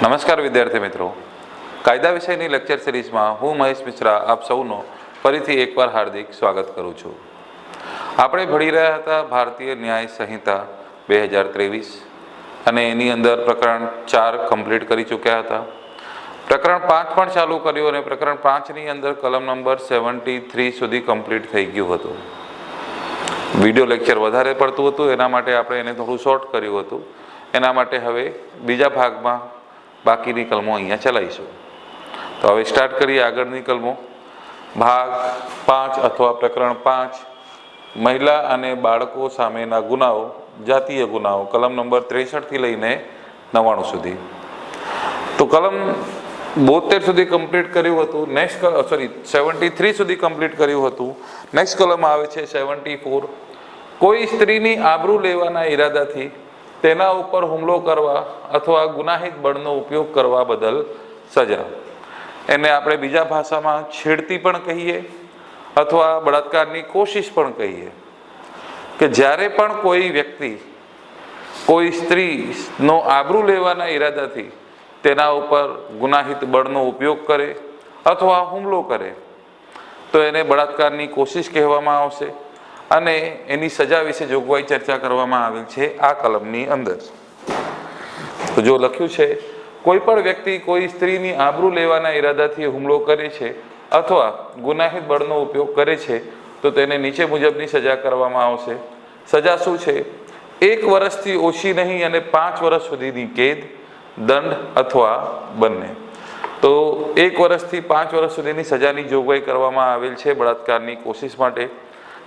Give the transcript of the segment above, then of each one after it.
નમસ્કાર વિદ્યાર્થી મિત્રો, કાયદા વિષયની લેક્ચર સિરીઝમાં હું મહેશ મિશ્રા આપ સૌનો ફરીથી એકવાર હાર્દિક સ્વાગત કરું છું. આપણે ભણી રહ્યા હતા ભારતીય ન્યાય સંહિતા 2023 અને એની અંદર પ્રકરણ 4 કમ્પ્લીટ કરી ચૂક્યા હતા. પ્રકરણ 5 પણ ચાલુ કર્યું અને પ્રકરણ 5ની અંદર કલમ નંબર 73 સુધી કમ્પ્લીટ થઈ ગયું હતું. વિડીયો લેક્ચર વધારે પડતું હતું, એના માટે આપણે એને થોડું શોર્ટ કર્યું હતું. એના માટે હવે બીજા ભાગમાં બાકીની કલમો અહીંયા ચલાવીશું. તો હવે સ્ટાર્ટ કરીએ આગળની કલમો. ભાગ 5 અથવા પ્રકરણ 5, મહિલા અને બાળકો સામેના ગુનાઓ, જાતીય ગુનાઓ, કલમ નંબર 63 લઈને 99 સુધી. તો કલમ 72 સુધી કમ્પ્લીટ કર્યું હતું. નેક્સ્ટ 73 સુધી કમ્પ્લીટ કર્યું હતું. નેક્સ્ટ કલમ આવે છે 74. કોઈ સ્ત્રીની આબરૂ લેવાના ઈરાદાથી તેના ઉપર હુમલો કરવા અથવા ગુનાહિત બળનો ઉપયોગ કરવા બદલ સજા. એને આપણે બીજા ભાષામાં છેડતી પણ કહીએ અથવા બળાત્કારની કોશિશ પણ કહીએ. કે જ્યારે પણ કોઈ વ્યક્તિ કોઈ સ્ત્રીનો આબરૂ લેવાના ઈરાદાથી તેના ઉપર ગુનાહિત બળનો ઉપયોગ કરે અથવા હુમલો કરે તો એને બળાત્કારની કોશિશ કહેવામાં આવશે અને એની સજા વિશે જોગવાઈ ચર્ચા કરવામાં આવેલ છે આ કલમની અંદર. તો જો લખ્યું છે, કોઈ પણ વ્યક્તિ કોઈ સ્ત્રીની આબરૂ લેવાના ઈરાદાથી હુમલો કરે છે અથવા ગુનાહિત બળનો ઉપયોગ કરે છે તો તેને નીચે મુજબની સજા કરવામાં આવશે. સજા શું છે? 1 વર્ષથી ઓછી નહીં અને 5 વર્ષ સુધીની કેદ, દંડ અથવા બંને. તો 1 વર્ષથી 5 વર્ષ સુધીની સજાની જોગવાઈ કરવામાં આવેલ છે બળાત્કારની કોશિશ માટે.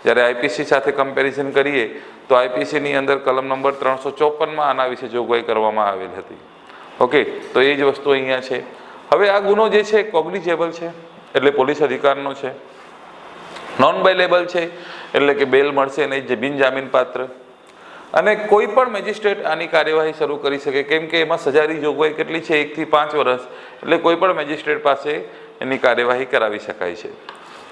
જ્યારે આઈપીસી સાથે કમ્પેરિઝન કરીએ તો આઈપીસીની અંદર કલમ નંબર 354માં આના વિશે જોગવાઈ કરવામાં આવેલ હતી. ઓકે, તો એ જ વસ્તુ અહીંયા છે. હવે આ ગુનો જે છે કોગ્નિઝેબલ છે, એટલે પોલીસ અધિકારનો છે. નોન બેલેબલ છે, એટલે કે બેલ મળશે નહીં, જે બિનજામીન પાત્ર. અને કોઈ પણ મેજિસ્ટ્રેટ આની કાર્યવાહી શરૂ કરી શકે, કેમ કે એમાં સજાની જોગવાઈ કેટલી છે? 1 થી 5 વર્ષ. એટલે કોઈ પણ મેજિસ્ટ્રેટ પાસે એની કાર્યવાહી કરાવી શકાય છે.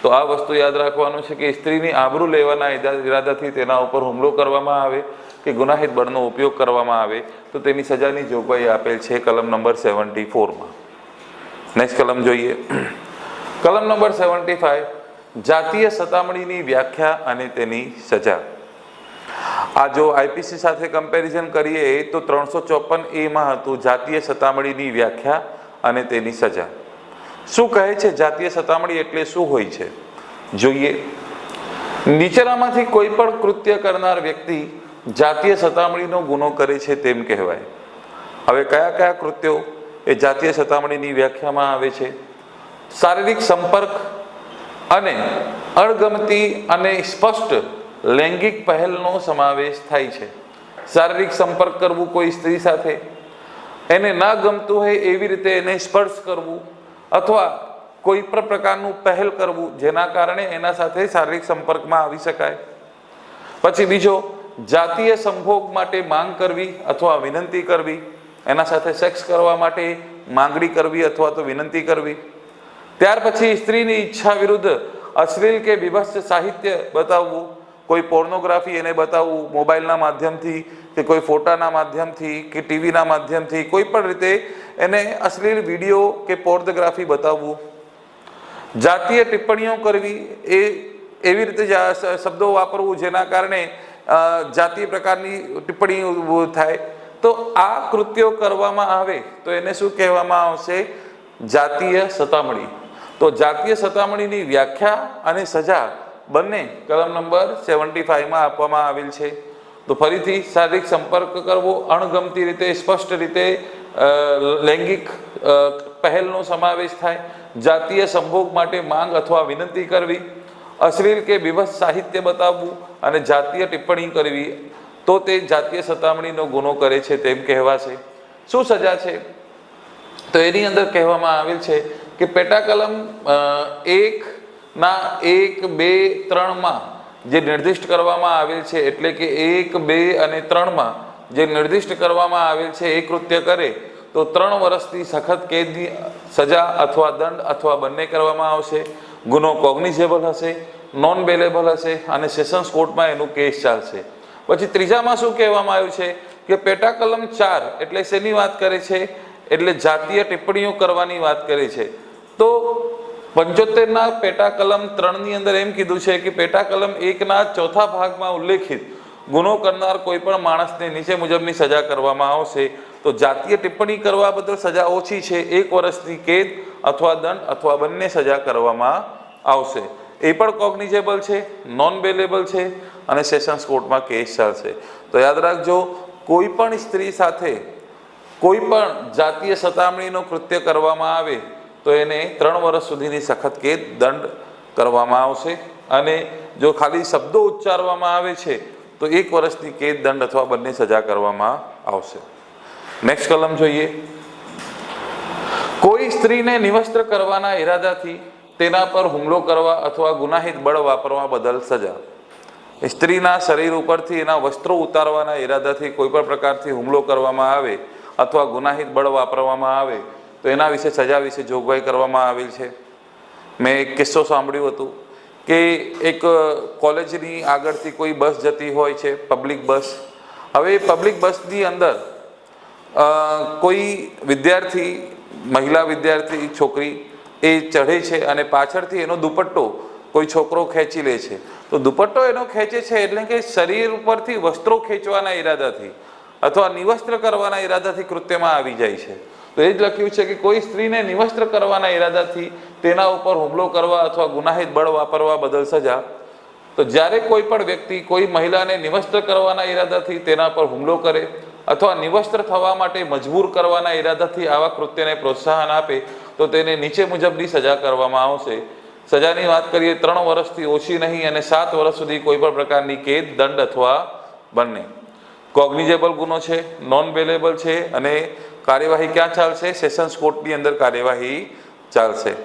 તો આ વસ્તુ યાદ રાખવાનું છે કે સ્ત્રીની આબરૂ લેવાના ઈરાદાથી તેના ઉપર હુમલો કરવામાં આવે કે ગુનાહિત બળનો ઉપયોગ કરવામાં આવે તો તેની સજાની જોગવાઈ આપેલ છે કલમ નંબર 74માં. નેક્સ્ટ કલમ જોઈએ. કલમ નંબર 75, જાતીય સતામણીની વ્યાખ્યા અને તેની સજા. આ જો આઈપીસી સાથે કમ્પેરિઝન કરીએ તો 354A હતું જાતીય સતામણીની વ્યાખ્યા અને તેની સજા. શું કહે છે જાતીય સતામણી એટલે શું હોય છે જોઈએ. નીચેનામાંથી કોઈ પણ કૃત્ય કરનાર વ્યક્તિ જાતીય સતામણીનો ગુનો કરે છે તેમ કહેવાય. હવે કયા કયા કૃત્યો એ જાતીય સતામણીની વ્યાખ્યામાં આવે છે? શારીરિક સંપર્ક અને અણગમતી અને સ્પષ્ટ લૈંગિક પહેલનો સમાવેશ થાય છે. શારીરિક સંપર્ક કરવું કોઈ સ્ત્રી સાથે, એને ના ગમતું હોય એવી રીતે એને સ્પર્શ કરવું અથવા કોઈ પણ પ્રકારનું પહેલ કરવું જેના કારણે એના સાથે શારીરિક સંપર્કમાં આવી શકાય. પછી બીજો, જાતીય સંભોગ માટે માંગ કરવી અથવા વિનંતી કરવી, એના સાથે સેક્સ કરવા માટે માંગણી કરવી અથવા તો વિનંતી કરવી. ત્યાર પછી સ્ત્રીની ઈચ્છા વિરુદ્ધ અશ્લીલ કે બીભત્સ સાહિત્ય બતાવવું, કોઈ પોર્નોગ્રાફી એને બતાવવું મોબાઈલના માધ્યમથી કે કોઈ ફોટાના માધ્યમથી કે ટીવીના માધ્યમથી, કોઈ પણ રીતે એને અશ્લીલ વિડીયો કે પોર્નોગ્રાફી બતાવવું. જાતીય ટિપ્પણીઓ કરવી, એ એવી રીતે શબ્દો વાપરવું જેના કારણે જાતીય પ્રકારની ટિપ્પણી થાય. તો આ કૃત્યો કરવામાં આવે તો એને શું કહેવામાં આવશે? જાતીય સતામણી. તો જાતીય સતામણીની વ્યાખ્યા અને સજા બંને કલમ નંબર 75માં આપવામાં આવેલ છે. તો ફરીથી, શારીરિક સંપર્ક કરવો, અણગમતી રીતે સ્પષ્ટ રીતે લૈંગિક પહેલનો સમાવેશ થાય, જાતીય સંભોગ માટે માંગ અથવા વિનંતી કરવી, અશ્લીલ કે બીભત્સ સાહિત્ય બતાવવું અને જાતીય ટિપ્પણી કરવી, તો તે જાતીય સતામણીનો ગુનો કરે છે તેમ કહેવાશે. શું સજા છે? તો એની અંદર કહેવામાં આવેલ છે કે પેટા કલમ 1ના 1, 2, 3માં જે નિર્દિષ્ટ કરવામાં આવેલ છે, એટલે કે 1, 2 અને 3માં જે નિર્દિષ્ટ કરવામાં આવેલ છે એ કૃત્ય કરે તો 3 વર્ષથી સખત કેદની સજા અથવા દંડ અથવા બંને કરવામાં આવશે. ગુનો કોગ્નિઝેબલ હશે, નોન બેલેબલ હશે અને સેશન્સ કોર્ટમાં એનું કેસ ચાલશે. પછી ત્રીજામાં શું કહેવામાં આવ્યું છે કે પેટા કલમ 4 એટલે શેની વાત કરે છે? એટલે જાતીય ટિપ્પણીઓ કરવાની વાત કરે છે. તો 75ના પેટા કલમ 3ની અંદર એમ કીધું છે કે પેટા કલમ 1ના ચોથા ભાગમાં ઉલ્લેખિત ગુનો કરનાર કોઈ પણ માણસને નીચે મુજબની સજા કરવામાં આવશે. તો જાતીય ટિપ્પણી કરવા બદલ સજા ઓછી છે, 1 વર્ષની કેદ અથવા દંડ અથવા બંને સજા કરવામાં આવશે. એ પણ કોગ્નિઝેબલ છે, નોન બેલેબલ છે અને સેશન્સ કોર્ટમાં કેસ ચાલશે. તો યાદ રાખજો, કોઈ પણ સ્ત્રી સાથે કોઈ પણ જાતીય સતામણીનું કૃત્ય કરવામાં આવે તો એને 3 વર્ષ સુધીની સખત કેદ દંડ કરવામાં આવશે. અને જો ખાલી શબ્દો ઉચ્ચારવામાં આવે છે તો 1 વર્ષની કેદ દંડ અથવા બંને સજા કરવામાં આવશે. નેક્સ્ટ કલમ જોઈએ. કોઈ સ્ત્રીને નિવસ્ત્ર કરવાના ઈરાદાથી તેના પર હુમલો કરવા અથવા ગુનાહિત બળ વાપરવા બદલ સજા. સ્ત્રીના શરીર ઉપરથી એના વસ્ત્રો ઉતારવાના ઈરાદાથી કોઈ પણ પ્રકારથી હુમલો કરવામાં આવે અથવા ગુનાહિત બળ વાપરવામાં આવે તો એના વિશે સજા વિશે જોગવાઈ કરવામાં આવેલ છે. મેં એક કિસ્સો સાંભળ્યું હતું કે એક કોલેજની આગળથી કોઈ બસ જતી હોય છે, પબ્લિક બસ. હવે પબ્લિક બસની અંદર કોઈ વિદ્યાર્થી, મહિલા વિદ્યાર્થી છોકરી એ ચઢે છે અને પાછળથી એનો દુપટ્ટો કોઈ છોકરો ખેંચી લે છે. તો દુપટ્ટો એનો ખેંચે છે એટલે કે શરીર ઉપરથી વસ્ત્રો ખેંચવાના ઈરાદાથી અથવા નિવસ્ત્ર કરવાના ઈરાદાથી કૃત્યમાં આવી જાય છે. તો એ જ લખ્યું છે કે કોઈ સ્ત્રીને નિવસ્ત્ર કરવાના ઈરાદાથી તેના ઉપર હુમલો કરવા અથવા ગુનાહિત બળ વાપરવા બદલ સજા. તો જ્યારે કોઈ પણ વ્યક્તિ કોઈ મહિલાને નિવસ્ત્ર કરવાના ઈરાદાથી તેના પર હુમલો કરે અથવા નિવસ્ત્ર થવા માટે મજબૂર કરવાના ઈરાદાથી આવા કૃત્યને પ્રોત્સાહન આપે તો તેને નીચે મુજબની સજા કરવામાં આવશે. સજાની વાત કરીએ 3 વર્ષથી ઓછી નહીં અને 7 વર્ષ સુધી કોઈ પણ પ્રકારની કેદ, દંડ અથવા બંને. કોગ્નિઝેબલ ગુનો છે, નોન બેલેબલ છે અને કાર્યવાહી ક્યાં ચાલશે? સેશન્સ કોર્ટની અંદર કાર્યવાહી ચાલશે.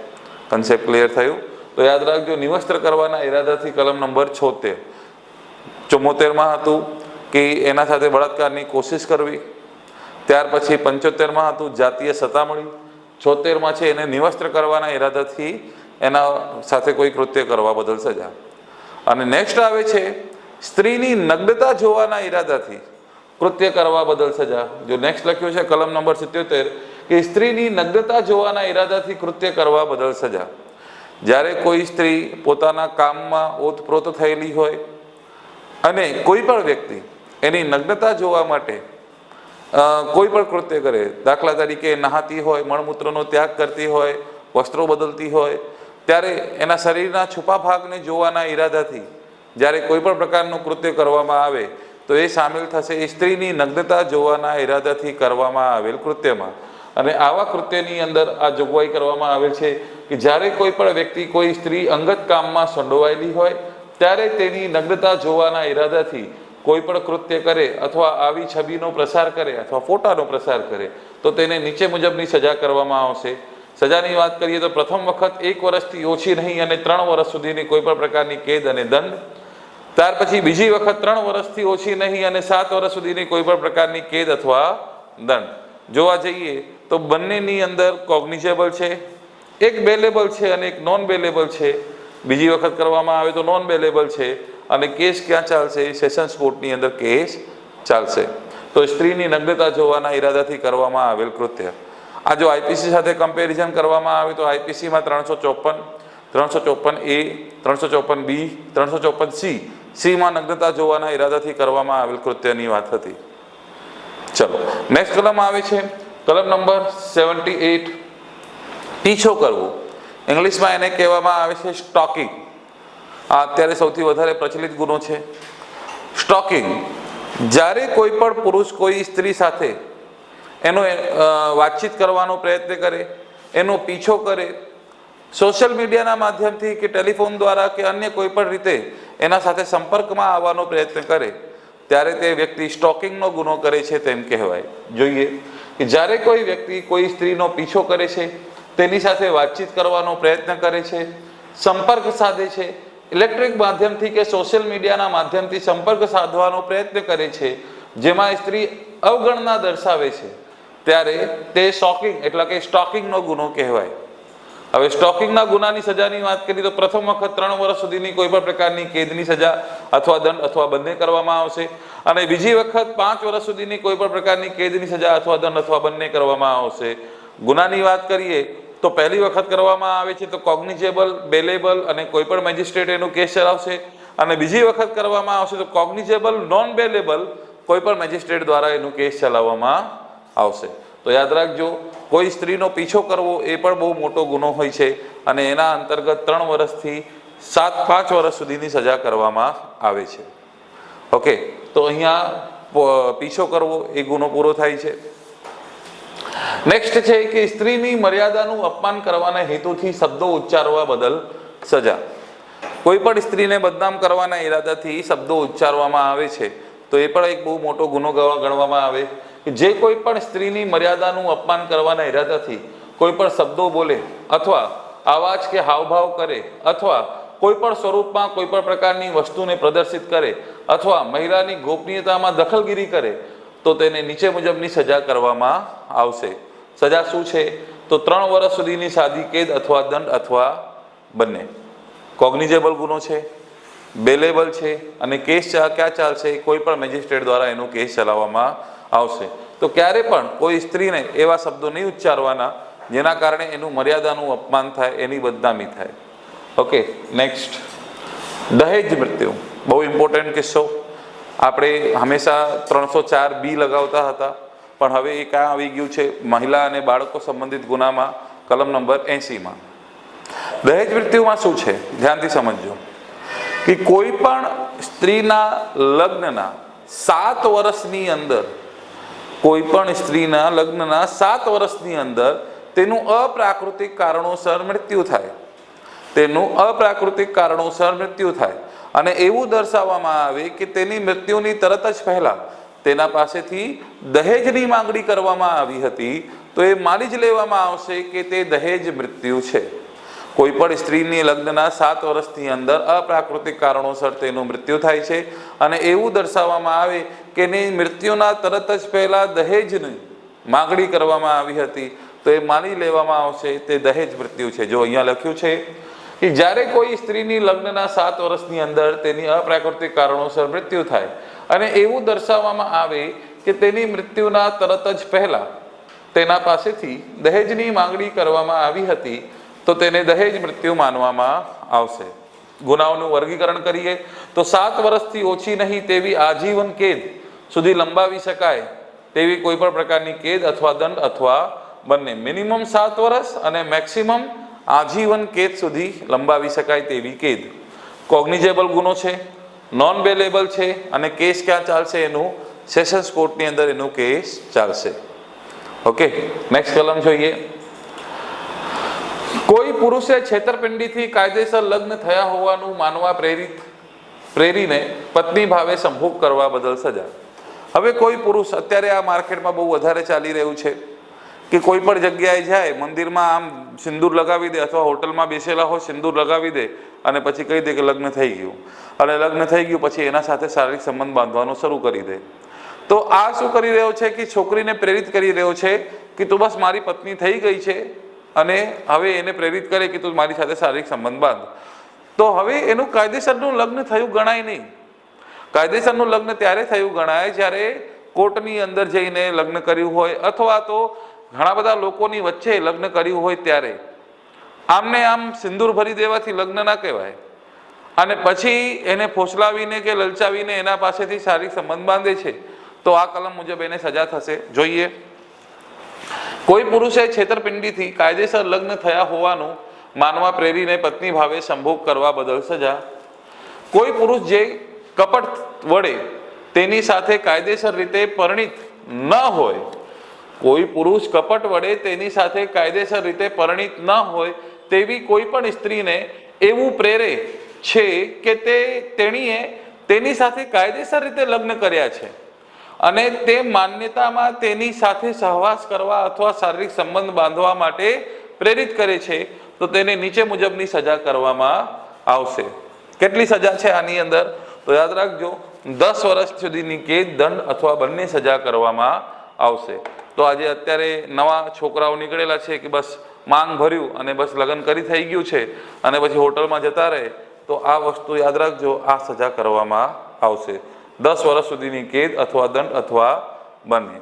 કન્સેપ્ટ ક્લિયર થયું? તો યાદ રાખજો, નિવસ્ત્ર કરવાના ઈરાદાથી કલમ નંબર 76. 74માં હતું કે એના સાથે બળાત્કારની કોશિશ કરવી. ત્યાર પછી 75માં હતું જાતીય સતામણી. 76માં છે એને નિવસ્ત્ર કરવાના ઈરાદાથી એના સાથે કોઈ કૃત્ય કરવા બદલ સજા. અને નેક્સ્ટ આવે છે સ્ત્રીની નગ્નતા જોવાના ઈરાદાથી કૃત્ય કરવા બદલ સજા. જો નેક્સ્ટ લખ્યું છે કલમ નંબર 77 કે સ્ત્રીની નગ્નતા જોવાના ઈરાદાથી કૃત્ય કરવા બદલ સજા. જ્યારે કોઈ સ્ત્રી પોતાના કામમાં ઓતપ્રોત થયેલી હોય અને કોઈ પણ વ્યક્તિ એની નગ્નતા જોવા માટે કોઈ પણ કૃત્ય કરે, દાખલા તરીકે નહાતી હોય, મળમૂત્રનો ત્યાગ કરતી હોય, વસ્ત્રો બદલતી હોય, ત્યારે એના શરીરના છુપા ભાગને જોવાના ઈરાદાથી જ્યારે કોઈ પણ પ્રકારનું કૃત્ય કરવામાં આવે તો એ સામેલ થશે સ્ત્રીની નગ્નતા જોવાના ઈરાદાથી કરવામાં આવેલ કૃત્યમાં. અને આવા કૃત્યની અંદર આ જોગવાઈ કરવામાં આવેલ છે કે જ્યારે કોઈ પણ વ્યક્તિ કોઈ સ્ત્રી અંગત કામમાં સંડોવાયેલી હોય ત્યારે તેની નગ્નતા જોવાના ઈરાદાથી કોઈ પણ કૃત્ય કરે અથવા આવી છબીનો પ્રસાર કરે અથવા ફોટાનો પ્રસાર કરે તો તેને નીચે મુજબની સજા કરવામાં આવશે. સજાની વાત કરીએ તો પ્રથમ વખત 1 વર્ષથી ઓછી નહીં અને 3 વર્ષ સુધીની કોઈ પણ પ્રકારની કેદ અને દંડ. ત્યાર પછી બીજી વખત 3 વર્ષથી ઓછી નહીં અને 7 વર્ષ સુધીની કોઈ પણ પ્રકારની કેદ અથવા દંડ. જોવા જઈએ તો બંનેની અંદર કોગ્નિઝેબલ છે, એક બેલેબલ છે અને એક નોન બેલેબલ છે. બીજી વખત કરવામાં આવે તો નોન બેલેબલ છે અને કેસ ક્યાં ચાલશે? સેશન્સ કોર્ટની અંદર કેસ ચાલશે. તો સ્ત્રીની નગ્નતા જોવાના ઈરાદાથી કરવામાં આવેલ કૃત્ય. આ જો આઈપીસી સાથે કમ્પેરિઝન કરવામાં આવે તો આઈપીસીમાં 354, 354A, 354B, 354C, સીમાં નગ્નતા જોવાના ઈરાદાથી કરવામાં આવેલ કૃત્યની વાત હતી. ચલો નેક્સ્ટ કલમ આવે છે કલમ નંબર 78, પીછો કરવો. ઇંગ્લિશમાં એને કહેવામાં આવે છે સ્ટોકિંગ. આ અત્યારે સૌથી વધારે પ્રચલિત ગુનો છે. સ્ટોકિંગ, જ્યારે કોઈ પણ પુરુષ કોઈ સ્ત્રી સાથે એનો વાતચીત કરવાનો પ્રયત્ન કરે, એનો પીછો કરે, સોશિયલ મીડિયાના માધ્યમથી કે ટેલિફોન દ્વારા કે અન્ય કોઈ પણ રીતે એના સાથે સંપર્કમાં આવવાનો પ્રયત્ન કરે ત્યારે તે વ્યક્તિ સ્ટોકિંગનો ગુનો કરે છે તેમ કહેવાય. જોઈએ કે જ્યારે કોઈ વ્યક્તિ કોઈ સ્ત્રીનો પીછો કરે છે, તેની સાથે વાતચીત કરવાનો પ્રયત્ન કરે છે, સંપર્ક સાધે છે, ઇલેક્ટ્રિક માધ્યમથી કે સોશિયલ મીડિયાના માધ્યમથી સંપર્ક સાધવાનો પ્રયત્ન કરે છે, જેમાં સ્ત્રી અવગણના દર્શાવે છે, ત્યારે તે સ્ટોકિંગ એટલે કે સ્ટોકિંગનો ગુનો કહેવાય. હવે સ્ટોકિંગના ગુનાની સજાની વાત કરીએ તો પ્રથમ વખત 3 વર્ષ સુધીની કોઈ પણ પ્રકારની કેદની સજા અથવા દંડ અથવા બંને કરવામાં આવશે, અને બીજી વખત 5 વર્ષ સુધીની કોઈ પણ પ્રકારની કેદની સજા અથવા દંડ અથવા બંને કરવામાં આવશે. ગુનાની વાત કરીએ તો પહેલી વખત કરવામાં આવે છે તો કોગ્નિઝેબલ, બેલેબલ અને કોઈ પણ મેજિસ્ટ્રેટ એનું કેસ ચલાવશે, અને બીજી વખત કરવામાં આવશે તો કોગ્નિઝેબલ, નોન બેલેબલ કોઈ પણ મેજિસ્ટ્રેટ દ્વારા એનું કેસ ચલાવવામાં આવશે. તો યાદ રાખજો, કોઈ સ્ત્રીનો પીછો કરવો એ પણ બહુ મોટો ગુનો હોય છે, અને એના અંતર્ગત 3 વર્ષથી 5 વર્ષ સુધીની સજા કરવામાં આવે છે. ઓકે, તો અહીંયા પીછો કરવો એ ગુનો પૂરો થાય છે. નેક્સ્ટ છે કે સ્ત્રીની મર્યાદાનું અપમાન કરવાના હેતુથી શબ્દો ઉચ્ચારવા બદલ સજા. કોઈ પણ સ્ત્રીને બદનામ કરવાના ઈરાદાથી શબ્દો ઉચ્ચારવામાં આવે છે તો એ પણ એક બહુ મોટો ગુનો ગણવામાં આવે. જે કોઈ પણ સ્ત્રીની મર્યાદાનું અપમાન કરવાના ઈરાદાથી કોઈ પણ શબ્દો બોલે અથવા અવાજ કે હાવભાવ કરે અથવા કોઈ પણ સ્વરૂપમાં કોઈ પણ પ્રકારની વસ્તુને પ્રદર્શિત કરે અથવા મહિલાની ગોપનીયતામાં દખલગીરી કરે તો તેને નીચે મુજબની સજા કરવામાં આવશે. સજા શું છે? તો 3 વર્ષ સુધીની સાદી કેદ અથવા દંડ અથવા બંને. કોગ્નિઝેબલ ગુનો છે, બેલેબલ છે, અને કેસ ક્યાં ચાલશે? કોઈ પણ મેજિસ્ટ્રેટ દ્વારા એનો કેસ ચલાવવામાં આવશે. તો ક્યારે પણ કોઈ સ્ત્રીને એવા શબ્દો નહીં ઉચ્ચારવાના જેના કારણે એનું મર્યાદાનું અપમાન થાય, એની બદનામી થાય. ઓકે, નેક્સ્ટ, દહેજ મૃત્યુ. બહુ ઇમ્પોર્ટન્ટ કિસ્સો. આપણે હંમેશા 304B લગાવતા હતા, પણ હવે એ ક્યાં આવી ગયું છે? મહિલા અને બાળકો સંબંધિત ગુનામાં કલમ નંબર 80માં. દહેજ મૃત્યુમાં શું છે? ધ્યાનથી સમજજો કે કોઈ પણ સ્ત્રીના લગ્નના 7 વર્ષની અંદર, કોઈ પણ સ્ત્રીના લગ્નના 7 વર્ષની અંદર તેનું અપ્રાકૃતિક કારણોસર મૃત્યુ થાય, તેનું અપ્રાકૃતિક કારણોસર મૃત્યુ થાય, અને એવું દર્શાવવામાં આવે કે તેની મૃત્યુની તરત જ પહેલા તેના પાસેથી દહેજની માંગણી કરવામાં આવી હતી, તો એ માની જ લેવામાં આવશે કે તે દહેજ મૃત્યુ છે. કોઈ પણ સ્ત્રીની લગ્નના 7 વર્ષની અંદર અપ્રાકૃતિક કારણોસર તેનું મૃત્યુ થાય છે, અને એવું દર્શાવવામાં આવે કે એની મૃત્યુના તરત જ પહેલા દહેજની માગણી કરવામાં આવી હતી, તો એ માની લેવામાં આવશે તે દહેજ મૃત્યુ છે. જો અહીંયા લખ્યું છે કે જ્યારે કોઈ સ્ત્રીની લગ્નના 7 વર્ષની અંદર તેની અપ્રાકૃતિક કારણોસર મૃત્યુ થાય અને એવું દર્શાવવામાં આવે કે તેની મૃત્યુના તરત જ પહેલા તેના પાસેથી દહેજની માંગણી કરવામાં આવી હતી, તો તેને દહેજ મૃત્યુ માનવામાં આવશે. ગુનાઓનું વર્ગીકરણ કરીએ તો 7 વર્ષથી ઓછી નહીં તેવી આજીવન કેદ સુધી લંબાવી શકાય તેવી કોઈ પણ પ્રકારની કેદ અથવા દંડ અથવા બંને. મિનિમમ 7 વર્ષ અને મેક્સિમમ આજીવન કેદ સુધી લંબાવી શકાય તેવી કેદ. કોગ્નિઝેબલ ગુનો છે, નોન બેલેબલ છે, અને કેસ ક્યાં ચાલશે? એનું સેશન્સ કોર્ટની અંદર એનું કેસ ચાલશે. ઓકે, નેક્સ્ટ કલમ જોઈએ. કોઈ પુરુષે છેતરપિંડીથી કાયદેસર લગ્ન થયા હોવાનું માનવા પ્રેરીને પત્ની ભાવે સંભોગ કરવા બદલ સજા. હવે કોઈ પુરુષ, અત્યારે આ માર્કેટમાં બહુ વધારે ચાલી રહ્યું છે કે કોઈ પણ જગ્યાએ જાય, મંદિરમાં આમ સિંદૂર લગાવી દે અથવા હોટલમાં બેસેલા હોય સિંદૂર લગાવી દે અને પછી કહી દે કે લગ્ન થઈ ગયું, અને લગ્ન થઈ ગયું પછી એના સાથે શારીરિક સંબંધ બાંધવાનો શરૂ કરી દે. તો આ શું કરી રહ્યો છે કે છોકરીને પ્રેરિત કરી રહ્યો છે કે તું બસ મારી પત્ની થઈ ગઈ છે, અને હવે એને પ્રેરિત કરે કે તું મારી સાથે શારીરિક સંબંધ બાંધ. તો હવે એનું કાયદેસરનું લગ્ન થયું ગણાય નહીં. કાયદેસરનું લગ્ન ત્યારે થયું ગણાય જ્યારે કોર્ટની અંદર જઈને લગ્ન કર્યું હોય, અથવા તો ઘણા બધા લોકોની વચ્ચે લગ્ન કર્યું હોય ત્યારે. આમને આમ સિંદૂર ભરી દેવાથી લગ્ન ના કહેવાય, અને પછી એને ફોસલાવીને કે લલચાવીને એના પાસેથી શારીરિક સંબંધ બાંધે છે, તો આ કલમ મુજબ એને સજા થશે. જોઈએ, કોઈ પુરુષે છેતરપિંડીથી કાયદેસર લગ્ન થયા હોવાનું માનવા પ્રેરીને પત્ની ભાવે સંભોગ કરવા બદલ સજા. કોઈ પુરુષ જે કપટ વડે તેની સાથે કાયદેસર રીતે પરિણીત ન હોય, કોઈ પુરુષ કપટ વડે તેની સાથે કાયદેસર રીતે પરિણીત ન હોય તેવી કોઈ પણ સ્ત્રીને એવું પ્રેરે છે કે તેણીએ તેની સાથે કાયદેસર રીતે લગ્ન કર્યા છે અને તે માન્યતામાં તેની સાથે સહવાસ કરવા અથવા શારીરિક સંબંધ બાંધવા માટે પ્રેરિત કરે છે, તો તેને નીચે મુજબની સજા કરવામાં આવશે. કેટલી સજા છે આની અંદર? તો યાદ રાખજો, 10 વર્ષ સુધીની કેદ, દંડ અથવા બંને સજા કરવામાં આવશે. તો આજે અત્યારે નવા છોકરાઓ નીકળેલા છે કે બસ માંગ ભર્યું અને બસ લગ્ન કરી થઈ ગયું છે અને પછી હોટલમાં જતા રહે, તો આ વસ્તુ યાદ રાખજો, આ સજા કરવામાં આવશે. 10 વર્ષ સુધીની કેદ અથવા દંડ અથવા બંને.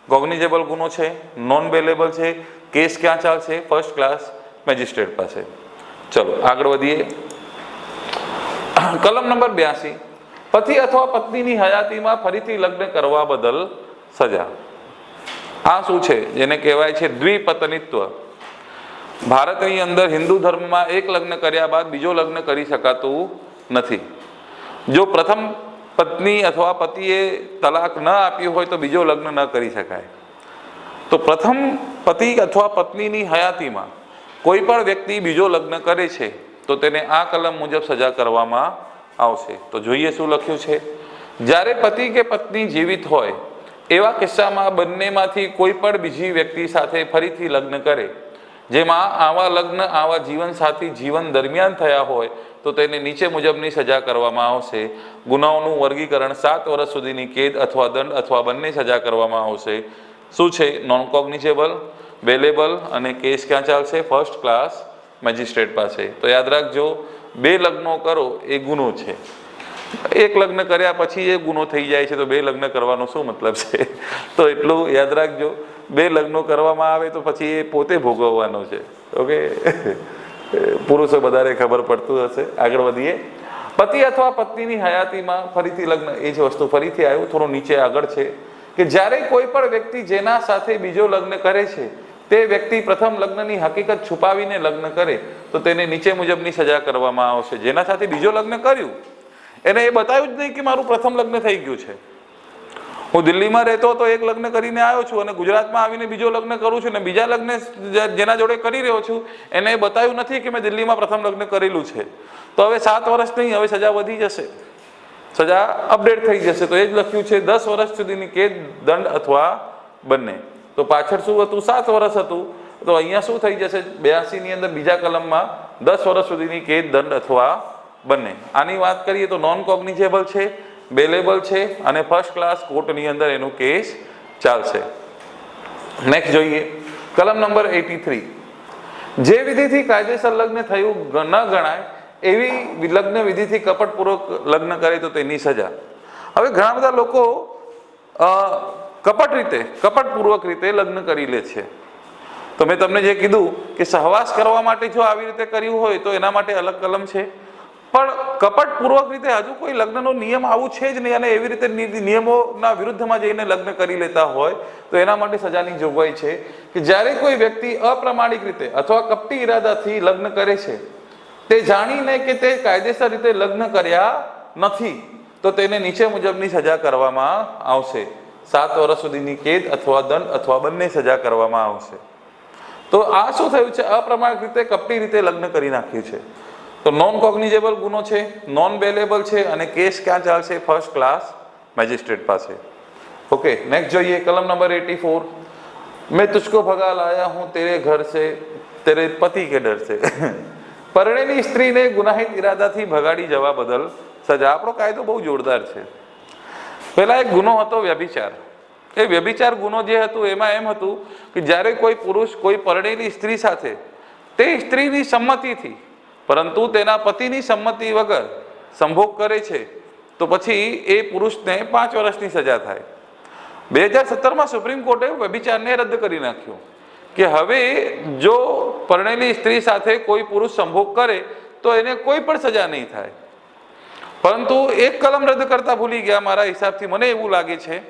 કોગ્નિઝેબલ ગુનો છે, નોન બેલેબલ છે, કેસ ક્યાં ચાલશે? ફર્સ્ટ ક્લાસ મેજિસ્ટ્રેટ પાસે. ચલો આગળ વધીએ. કલમ નંબર 82, પતિ અથવા પત્નીની હયાતીમાં ફરીથી લગ્ન કરવા બદલ સજા. આ શું છે? જેને કહેવાય છે દ્વિપત્નીત્વ. ભારતની અંદર હિન્દુ ધર્મમાં એક લગ્ન કર્યા બાદ બીજો લગ્ન કરી શકાતું નથી. જો પ્રથમ પત્ની અથવા પતિએ તલાક ન આપ્યું હોય તો બીજો લગ્ન ન કરી શકાય. તો પ્રથમ પતિ અથવા પત્નીની હયાતીમાં કોઈ પણ વ્યક્તિ બીજો લગ્ન કરે છે તો તેને આ કલમ મુજબ સજા કરવામાં આવશે. તો જોઈએ શું લખ્યું છે. જ્યારે પતિ કે પત્ની જીવિત હોય એવા કિસ્સામાં બંનેમાંથી કોઈ પણ બીજી વ્યક્તિ સાથે ફરીથી લગ્ન કરે, જેમાં આવા લગ્ન આવા જીવનસાથી જીવન દરમિયાન થયા હોય તો તેને નીચે મુજબની સજા કરવામાં આવશે. ગુનાઓનું વર્ગીકરણ 7 વર્ષ સુધીની કેદ અથવા દંડ અથવા બંને સજા કરવામાં આવશે. શું છે? નોન કોગ્નિઝેબલ, બેલેબલ અને કેસ ક્યાં ચાલશે? ફર્સ્ટ ક્લાસ મેજિસ્ટ્રેટ પાસે. તો યાદ રાખજો, 2 લગ્નો કરો એ ગુનો છે. એક લગ્ન કર્યા પછી એ ગુનો થઈ જાય છે તો 2 લગ્ન કરવાનો શું મતલબ છે? તો એટલું યાદ રાખજો, 2 લગ્નો કરવામાં આવે તો પછી એ પોતે ભોગવવાનો છે. ઓકે, પુરુષો વધારે ખબર પડતું હશે. આગળ વધીએ. પતિ અથવા પત્નીની હયાતીમાં ફરીથી લગ્ન, એ જ વસ્તુ ફરીથી આવ્યું, થોડું નીચે આગળ છે કે જ્યારે કોઈ પણ વ્યક્તિ જેના સાથે બીજો લગ્ન કરે છે તે વ્યક્તિ પ્રથમ લગ્નની હકીકત છુપાવીને લગ્ન કરે તો તેને નીચે મુજબની સજા કરવામાં આવશે. જેના સાથે બીજો લગ્ન કર્યું એને એ બતાવ્યું જ નહીં કે મારું પ્રથમ લગ્ન થઈ ગયું છે. હું દિલ્હીમાં રહેતો તો એક લગ્ન કરીને આવ્યો છું અને ગુજરાતમાં આવીને બીજો લગ્ન કરું છું, ને બીજા લગ્ન જેના જોડે કરી રહ્યો છું એને એ બતાવ્યું નથી કે મેં દિલ્હીમાં પ્રથમ લગ્ન કરેલું છે. તો હવે 7 વર્ષ નહીં, હવે સજા વધી જશે, સજા અપડેટ થઈ જશે. તો એ જ લખ્યું છે 10 વર્ષ સુધીની કેદ, દંડ અથવા બંને. તો પાછળ શું હતું? 7 વર્ષ હતું. તો અહીંયા શું થઈ જશે? 82 ની અંદર બીજા કલમમાં 10 વર્ષ સુધીની કેદ, દંડ અથવા બંને. આની વાત કરીએ તો નોન કોગ્નિઝેબલ છે, બેલેબલ છે અને ફર્સ્ટ ક્લાસ કોર્ટની અંદર એનું કેસ ચાલશે. નેક્સ્ટ જોઈએ કલમ નંબર 83, જે વિધિથી કાયદેસર લગ્ન થયું ન ગણાય એવી લગ્ન વિધિથી કપટપૂર્વક લગ્ન કરે તો તેની સજા. હવે ઘણા બધા લોકો કપટપૂર્વક રીતે લગ્ન કરી લે છે. તો મેં તમને જે કીધું કે સહવાસ કરવા માટે જો આવી રીતે કર્યું હોય તો એના માટે અલગ કલમ છે, પણ કપટપૂર્વક રીતે હજુ કોઈ લગ્નનો નિયમ આવું છે જ નહીં અને એવી રીતે નિયમોના વિરુદ્ધમાં જઈને લગ્ન કરી લેતા હોય તો એના માટે સજાની જોગવાઈ છે કે જ્યારે કોઈ વ્યક્તિ અપ્રામાણિક રીતે અથવા કપટી ઈરાદાથી લગ્ન કરે છે, તે જાણીને કે તે કાયદેસર રીતે લગ્ન કર્યા નથી, તો તેને નીચે મુજબની સજા કરવામાં આવશે. 7 વર્ષ સુધીની કેદ અથવા દંડ અથવા બંને સજા કરવામાં આવશે. તો આ શું થયું છે? અપ્રામાણિક રીતે કપટી રીતે લગ્ન કરી નાખ્યું છે. તો નોન કોગ્નિઝેબલ ગુનો છે, નોન બેલેબલ છે અને કેસ ક્યાં ચાલશે? ફર્સ્ટ ક્લાસ મેજિસ્ટ્રેટ પાસે. ઓકે, નેક્સ્ટ જોઈએ કલમ નંબર 84, મેં તુझको ભગા લાયા હું તેરે ઘર સે તેરે પતિ કે ડર સે. પરણેલી સ્ત્રીને ગુનાહિત ઈરાદાથી ભગાડી જવા બદલ સજા. આપણો કાયદો બહુ જોરદાર છે. પહેલા એક ગુનો હતો વ્યભિચાર. એ વ્યભિચાર ગુનો જે હતું એમાં એમ હતું કે જ્યારે કોઈ પુરુષ કોઈ પરણેલી સ્ત્રી સાથે તે સ્ત્રીની સંમતિથી પરંતુ તેના પતિની સંમતિ વગર સંભોગ કરે છે તો પછી એ પુરુષને 5 વર્ષની સજા થાય. 2017માં સુપ્રીમ કોર્ટે વ્યભિચારને રદ કરી નાખ્યું કે હવે જો પરણેલી સ્ત્રી સાથે કોઈ પુરુષ સંભોગ કરે તો એને કોઈ પણ સજા નહીં થાય. પરંતુ એક કલમ રદ કરતા ભૂલી ગયા મારા હિસાબથી. મને એવું લાગે છે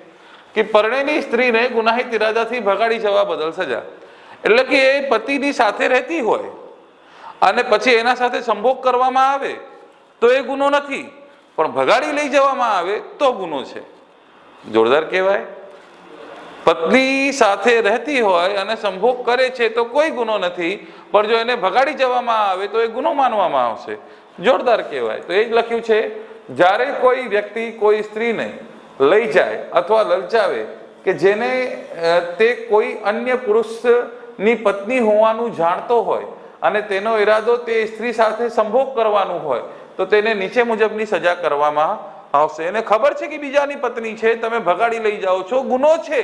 કે પરણેલી સ્ત્રીને ગુનાહિત ઈરાદાથી ભગાડી જવા બદલ સજા. એટલે કે એ પતિની સાથે રહેતી હોય અને પછી એના સાથે સંભોગ કરવામાં આવે તો એ ગુનો નથી, પણ ભગાડી લઈ જવામાં આવે તો ગુનો છે. જોરદાર કહેવાય. પત્ની સાથે રહેતી હોય અને સંભોગ કરે છે તો કોઈ ગુનો નથી, પણ જો એને ભગાડી જવામાં આવે તો એ ગુનો માનવામાં આવશે. જોરદાર કહેવાય. તો એ જ લખ્યું છે, જ્યારે કોઈ વ્યક્તિ કોઈ સ્ત્રીને લઈ જાય અથવા લલચાવે કે જેને તે કોઈ અન્ય પુરુષની પત્ની હોવાનું જાણતો હોય અને તેનો ઈરાદો તે સ્ત્રી સાથે સંભોગ કરવાનું હોય તો તેને નીચે મુજબની સજા કરવામાં આવશે. એને ખબર છે કે બીજાની પત્ની છે, તમે ભગાડી લઈ જાઓ છો, ગુનો છે,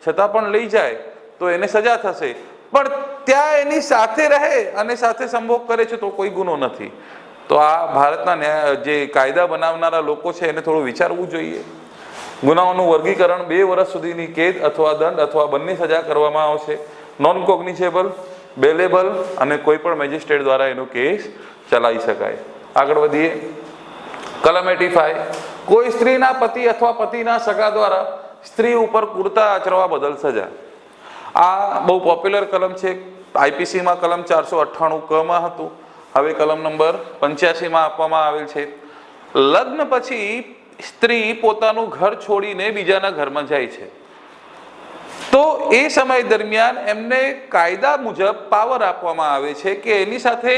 છતાં પણ લઈ જાય તો એને સજા થશે. પણ ત્યાં એની સાથે રહે અને સાથે સંભોગ કરે છે તો કોઈ ગુનો નથી. તો આ ભારતના જે કાયદા બનાવનારા લોકો છે એને થોડું વિચારવું જોઈએ. ગુનાઓનું વર્ગીકરણ 2 વર્ષ સુધીની કેદ અથવા દંડ અથવા બંને સજા કરવામાં આવશે. નોન કોગ્નિઝેબલ, બેલેબલ અને કોઈ પણ મેજિસ્ટ્રેટ દ્વારા એનો કેસ ચલાવી શકાય. આગળ વધીએ. કલમ 85, કોઈ સ્ત્રીના પતિ અથવા પતિના સગા દ્વારા સ્ત્રી ઉપર ક્રૂરતા આચરવા બદલ સજા. આ બહુ પોપ્યુલર કલમ છે. આઈપીસીમાં કલમ 498 ક માં હતું, હવે કલમ નંબર 85 માં આપવામાં આવેલ છે. લગ્ન પછી સ્ત્રી પોતાનું ઘર છોડીને બીજાના ઘરમાં જાય છે તો એ સમય દરમિયાન એમને કાયદા મુજબ પાવર આપવામાં આવે છે કે એની સાથે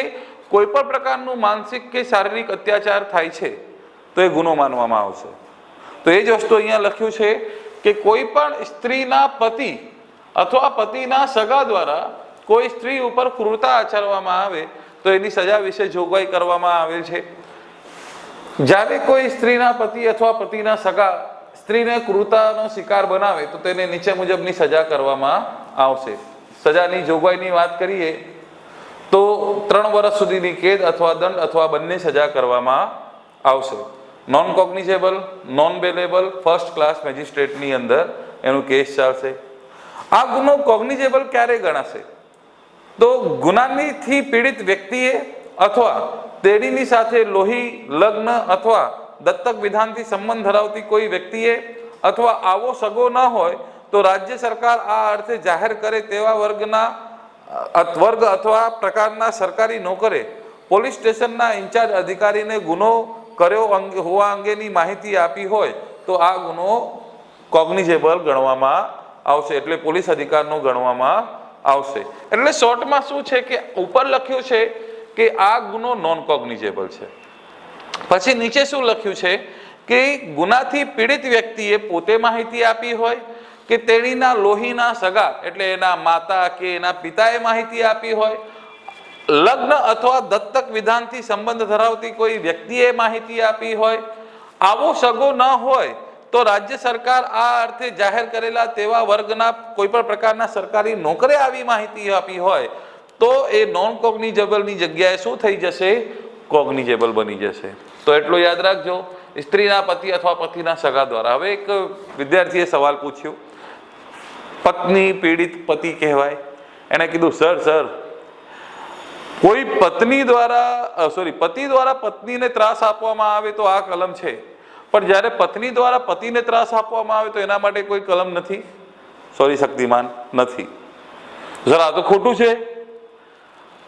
કોઈ પણ પ્રકારનું માનસિક કે શારીરિક અત્યાચાર થાય છે તો એ ગુનો માનવામાં આવશે. તો એ જ વસ્તુ અહીંયા લખ્યું છે કે કોઈ પણ સ્ત્રીના પતિ અથવા પતિના સગા દ્વારા કોઈ સ્ત્રી ઉપર ક્રૂરતા આચરવામાં આવે તો એની સજા વિશે જોગવાઈ કરવામાં આવેલ છે. જ્યારે કોઈ સ્ત્રીના પતિ અથવા પતિના સગા સ્ત્રીને ક્રૂરતાનો શિકાર બનાવે તો તેને નીચે મુજબની સજા કરવામાં આવશે. સજાની જોગવાઈની વાત કરીએ તો 3 વર્ષ સુધીની કેદ અથવા દંડ અથવા બંને સજા કરવામાં આવશે. Non cognizable, non bailable, first class મેજિસ્ટ્રેટની અંદર એનો કેસ ચાલશે. આ ગુનો કોગ્નિઝેબલ ક્યારે ગણાશે? તો ગુનાથી પીડિત વ્યક્તિએ અથવા તેણીની સાથે લોહી, લગ્ન અથવા દત્તક વિધાનથી સંબંધ ધરાવતી કોઈ વ્યક્તિએ અથવા આવો સગો ન હોય તો રાજ્ય સરકાર આ અર્થે જાહેર કરે તેવા વર્ગ અથવા પ્રકારના સરકારી નોકરે પોલીસ સ્ટેશનના ઇન્ચાર્જ અધિકારીને ગુનો કર્યો હોવા અંગેની માહિતી આપી હોય તો આ ગુનો કોગ્નિઝેબલ ગણવામાં આવશે, એટલે પોલીસ અધિકારનો ગણવામાં આવશે. એટલે શોર્ટમાં શું છે કે ઉપર લખ્યું છે કે આ ગુનો નોન કોગ્નિઝેબલ છે. પછી નીચે શું લખ્યું છે કે ગુનાથી પીડિત વ્યક્તિએ પોતે માહિતી આપી હોય કે તેણીના લોહીના સગા એટલે એના માતા કે એના પિતાએ માહિતી આપી હોય, લગ્ન અથવા દત્તક વિધાનથી સંબંધ ધરાવતી કોઈ વ્યક્તિએ માહિતી આપી હોય, આવો સગો ન હોય તો રાજ્ય સરકાર આ અર્થે જાહેર કરેલા તેવા વર્ગના કોઈ પણ પ્રકારના સરકારી નોકરે આવી માહિતી આપી હોય તો એ નોન કોગ્નિઝેબલની જગ્યાએ શું થઈ જશે? કોગ્નિઝેબલ બની જશે. તો એટલું યાદ રાખજો, સ્ત્રીના પતિ અથવા પતિના સગા દ્વારા. હવે એક વિદ્યાર્થીએ સવાલ પૂછ્યો, પત્ની પીડિત પતિ કહેવાય. એને કીધું સર કોઈ પતિ દ્વારા પત્નીને ત્રાસ આપવામાં આવે તો આ કલમ છે, પણ જ્યારે પત્ની દ્વારા પતિને ત્રાસ આપવામાં આવે તો એના માટે કોઈ કલમ નથી? શક્તિમાન નથી. સર આ તો ખોટું છે.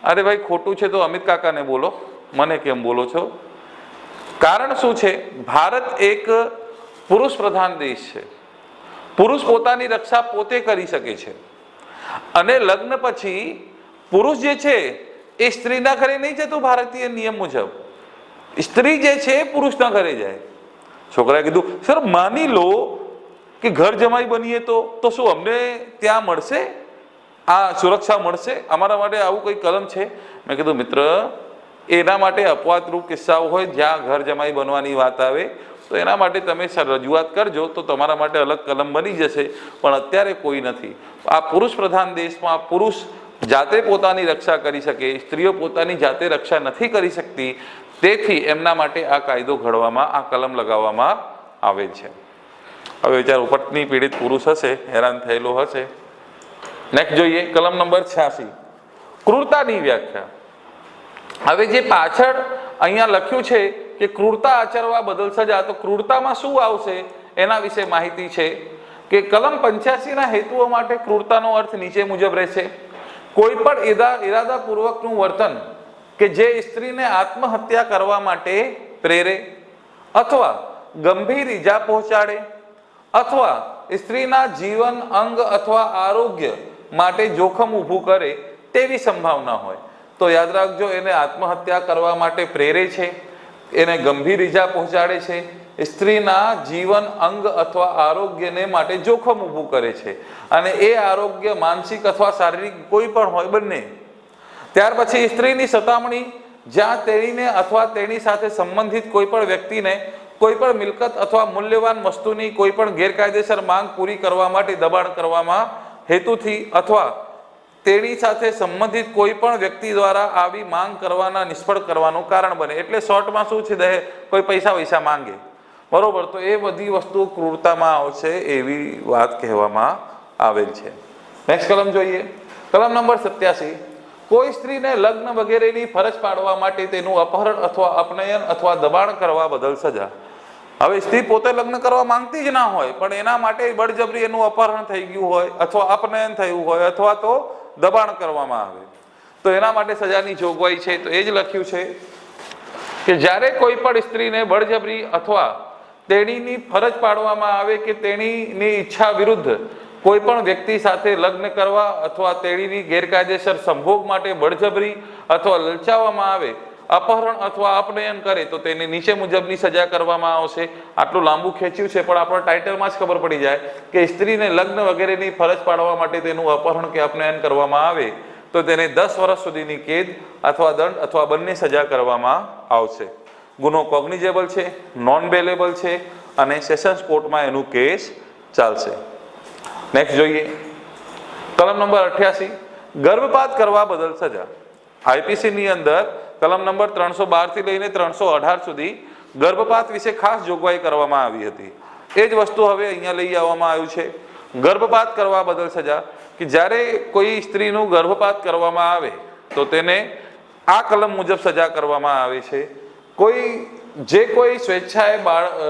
અરે ભાઈ ખોટું છે તો અમિત કાકાને બોલો, મને કેમ બોલો છો? કારણ શું છે? ભારત એક પુરુષ પ્રધાન દેશ છે. પુરુષ પોતાની રક્ષા પોતે કરી શકે છે અને લગ્ન પછી પુરુષ જે છે એ સ્ત્રીના ઘરે નહીં જતું. ભારતીય નિયમ મુજબ સ્ત્રી જે છે એ પુરુષના ઘરે જાય. છોકરાએ કીધું સર માની લો કે ઘર જમાઈ બનીએ તો શું અમને ત્યાં મળશે આ સુરક્ષા મળશે? અમારા માટે આવું કોઈ કલમ છે? મેં કીધું મિત્ર, એના માટે અપવાદરૂપ કિસ્સાઓ હોય જ્યાં ઘર જમાઈ બનવાની વાત આવે તો એના માટે તમે રજૂઆત કરજો તો તમારા માટે અલગ કલમ બની જશે, પણ અત્યારે કોઈ નથી. આ પુરુષ પ્રધાન દેશમાં પુરુષ જાતે પોતાની રક્ષા કરી શકે, સ્ત્રીઓ પોતાની જાતે રક્ષા નથી કરી શકતી, તેથી એમના માટે આ કાયદો ઘડવામાં, આ કલમ લગાવવામાં આવે છે. હવે વિચારો, પત્ની પીડિત પુરુષ હશે, હેરાન થયેલો હશે. નેક્સ્ટ જોઈએ કલમ નંબર 86, ક્રૂરતાની વ્યાખ્યા. હવે જે પાછળ અહીંયા લખ્યું છે કે ક્રૂરતા આચરવા બદલ સજા, તો ક્રૂરતામાં શું આવશે એના વિશે માહિતી છે કે કલમ 85 ના હેતુઓ માટે ક્રૂરતાનો અર્થ નીચે મુજબ રહેશે. કોઈ પણ ઇરાદાપૂર્વકનું વર્તન કે જે સ્ત્રીને આત્મહત્યા કરવા માટે પ્રેરે અથવા ગંભીર ઈજા પહોંચાડે અથવા સ્ત્રીના જીવન, અંગ અથવા આરોગ્ય માટે જોખમ ઊભું કરે તેવી સંભાવના હોય તો યાદ રાખજો, એને આત્મહત્યા કરવા માટે પ્રેરે છે, એને ગંભીર ઈજા પહોંચાડે છે, સ્ત્રીના જીવન, અંગ અથવા આરોગ્યને માટે જોખમ ઊભું કરે છે અને એ આરોગ્ય માનસિક અથવા શારીરિક કોઈ પણ હોય, બંને. ત્યાર પછી સ્ત્રીની સતામણી, જ્યાં તેણીને અથવા તેની સાથે સંબંધિત કોઈ પણ વ્યક્તિને કોઈ પણ મિલકત અથવા મૂલ્યવાન વસ્તુની કોઈ પણ ગેરકાયદેસર માંગ પૂરી કરવા માટે દબાણ કરવામાં હેતુથી અથવા તેની સાથે સંબંધિત કોઈ પણ વ્યક્તિ દ્વારા આવી માંગ કરવાના નિષ્ફળ કરવાનું કારણ બને. એટલે શોર્ટમાં શું છે, કોઈ પૈસા માંગે, બરોબર, તો એ બધી વસ્તુ ક્રૂરતામાં આવશે એવી વાત કહેવામાં આવેલ છે. નેક્સ્ટ કલમ જોઈએ, કલમ નંબર 87. કોઈ સ્ત્રીને લગ્ન વગેરેની ફરજ પાડવા માટે તેનું અપહરણ અથવા અપનયન અથવા દબાણ કરવા બદલ સજા. હવે સ્ત્રી પોતે લગ્ન કરવા માંગતી જ ના હોય, પણ એના માટે બળજબરી એનું અપહરણ થઈ ગયું હોય અથવા અપનયન થયું હોય અથવા તો દબાણ કરવામાં આવે, તો એના માટે સજાની જોગવાઈ છે. તો એ જ લખ્યું છે કે જ્યારે કોઈ પણ સ્ત્રીને બળજબરી અથવા તેણીની ફરજ પાડવામાં આવે કે તેણીની ઈચ્છા વિરુદ્ધ કોઈ પણ વ્યક્તિ સાથે લગ્ન કરવા અથવા તેણીની ગેરકાયદેસર સંભોગ માટે બળજબરી અથવા લલચાવવામાં આવે, અપહરણ અથવા અપનયન કરે, તો તેને નીચે મુજબની સજા કરવામાં આવશે. આટલું લાંબુ ખેંચ્યું છે, પણ આપણા ટાઇટલમાં જ ખબર પડી જાય કે સ્ત્રીને લગ્ન વગેરેની ફરજ પાડવા માટે તેનું અપહરણ કે અપનયન કરવામાં આવે તો તેને 10 વર્ષ સુધીની કેદ અથવા દંડ અથવા બંને સજા કરવામાં આવશે. ગુનો કોગ્નિઝેબલ છે, નોન બેલેબલ છે અને સેશન્સ કોર્ટમાં એનું કેસ ચાલશે. નેક્સ્ટ જોઈએ, કલમ નંબર 88. ગર્ભપાત કરવા બદલ સજા. આઈપીસીની અંદર કલમ નંબર 312 થી લઈને 318 સુધી ગર્ભપાત વિશે ખાસ જોગવાઈ કરવામાં આવી હતી. એ જ વસ્તુ હવે અહીંયા લઈ આવવામાં આવ્યું છે. ગર્ભપાત કરવા બદલ સજા, કે જ્યારે કોઈ સ્ત્રીનું ગર્ભપાત કરવામાં આવે તો તેને આ કલમ મુજબ સજા કરવામાં આવે છે. કોઈ સ્વેચ્છાએ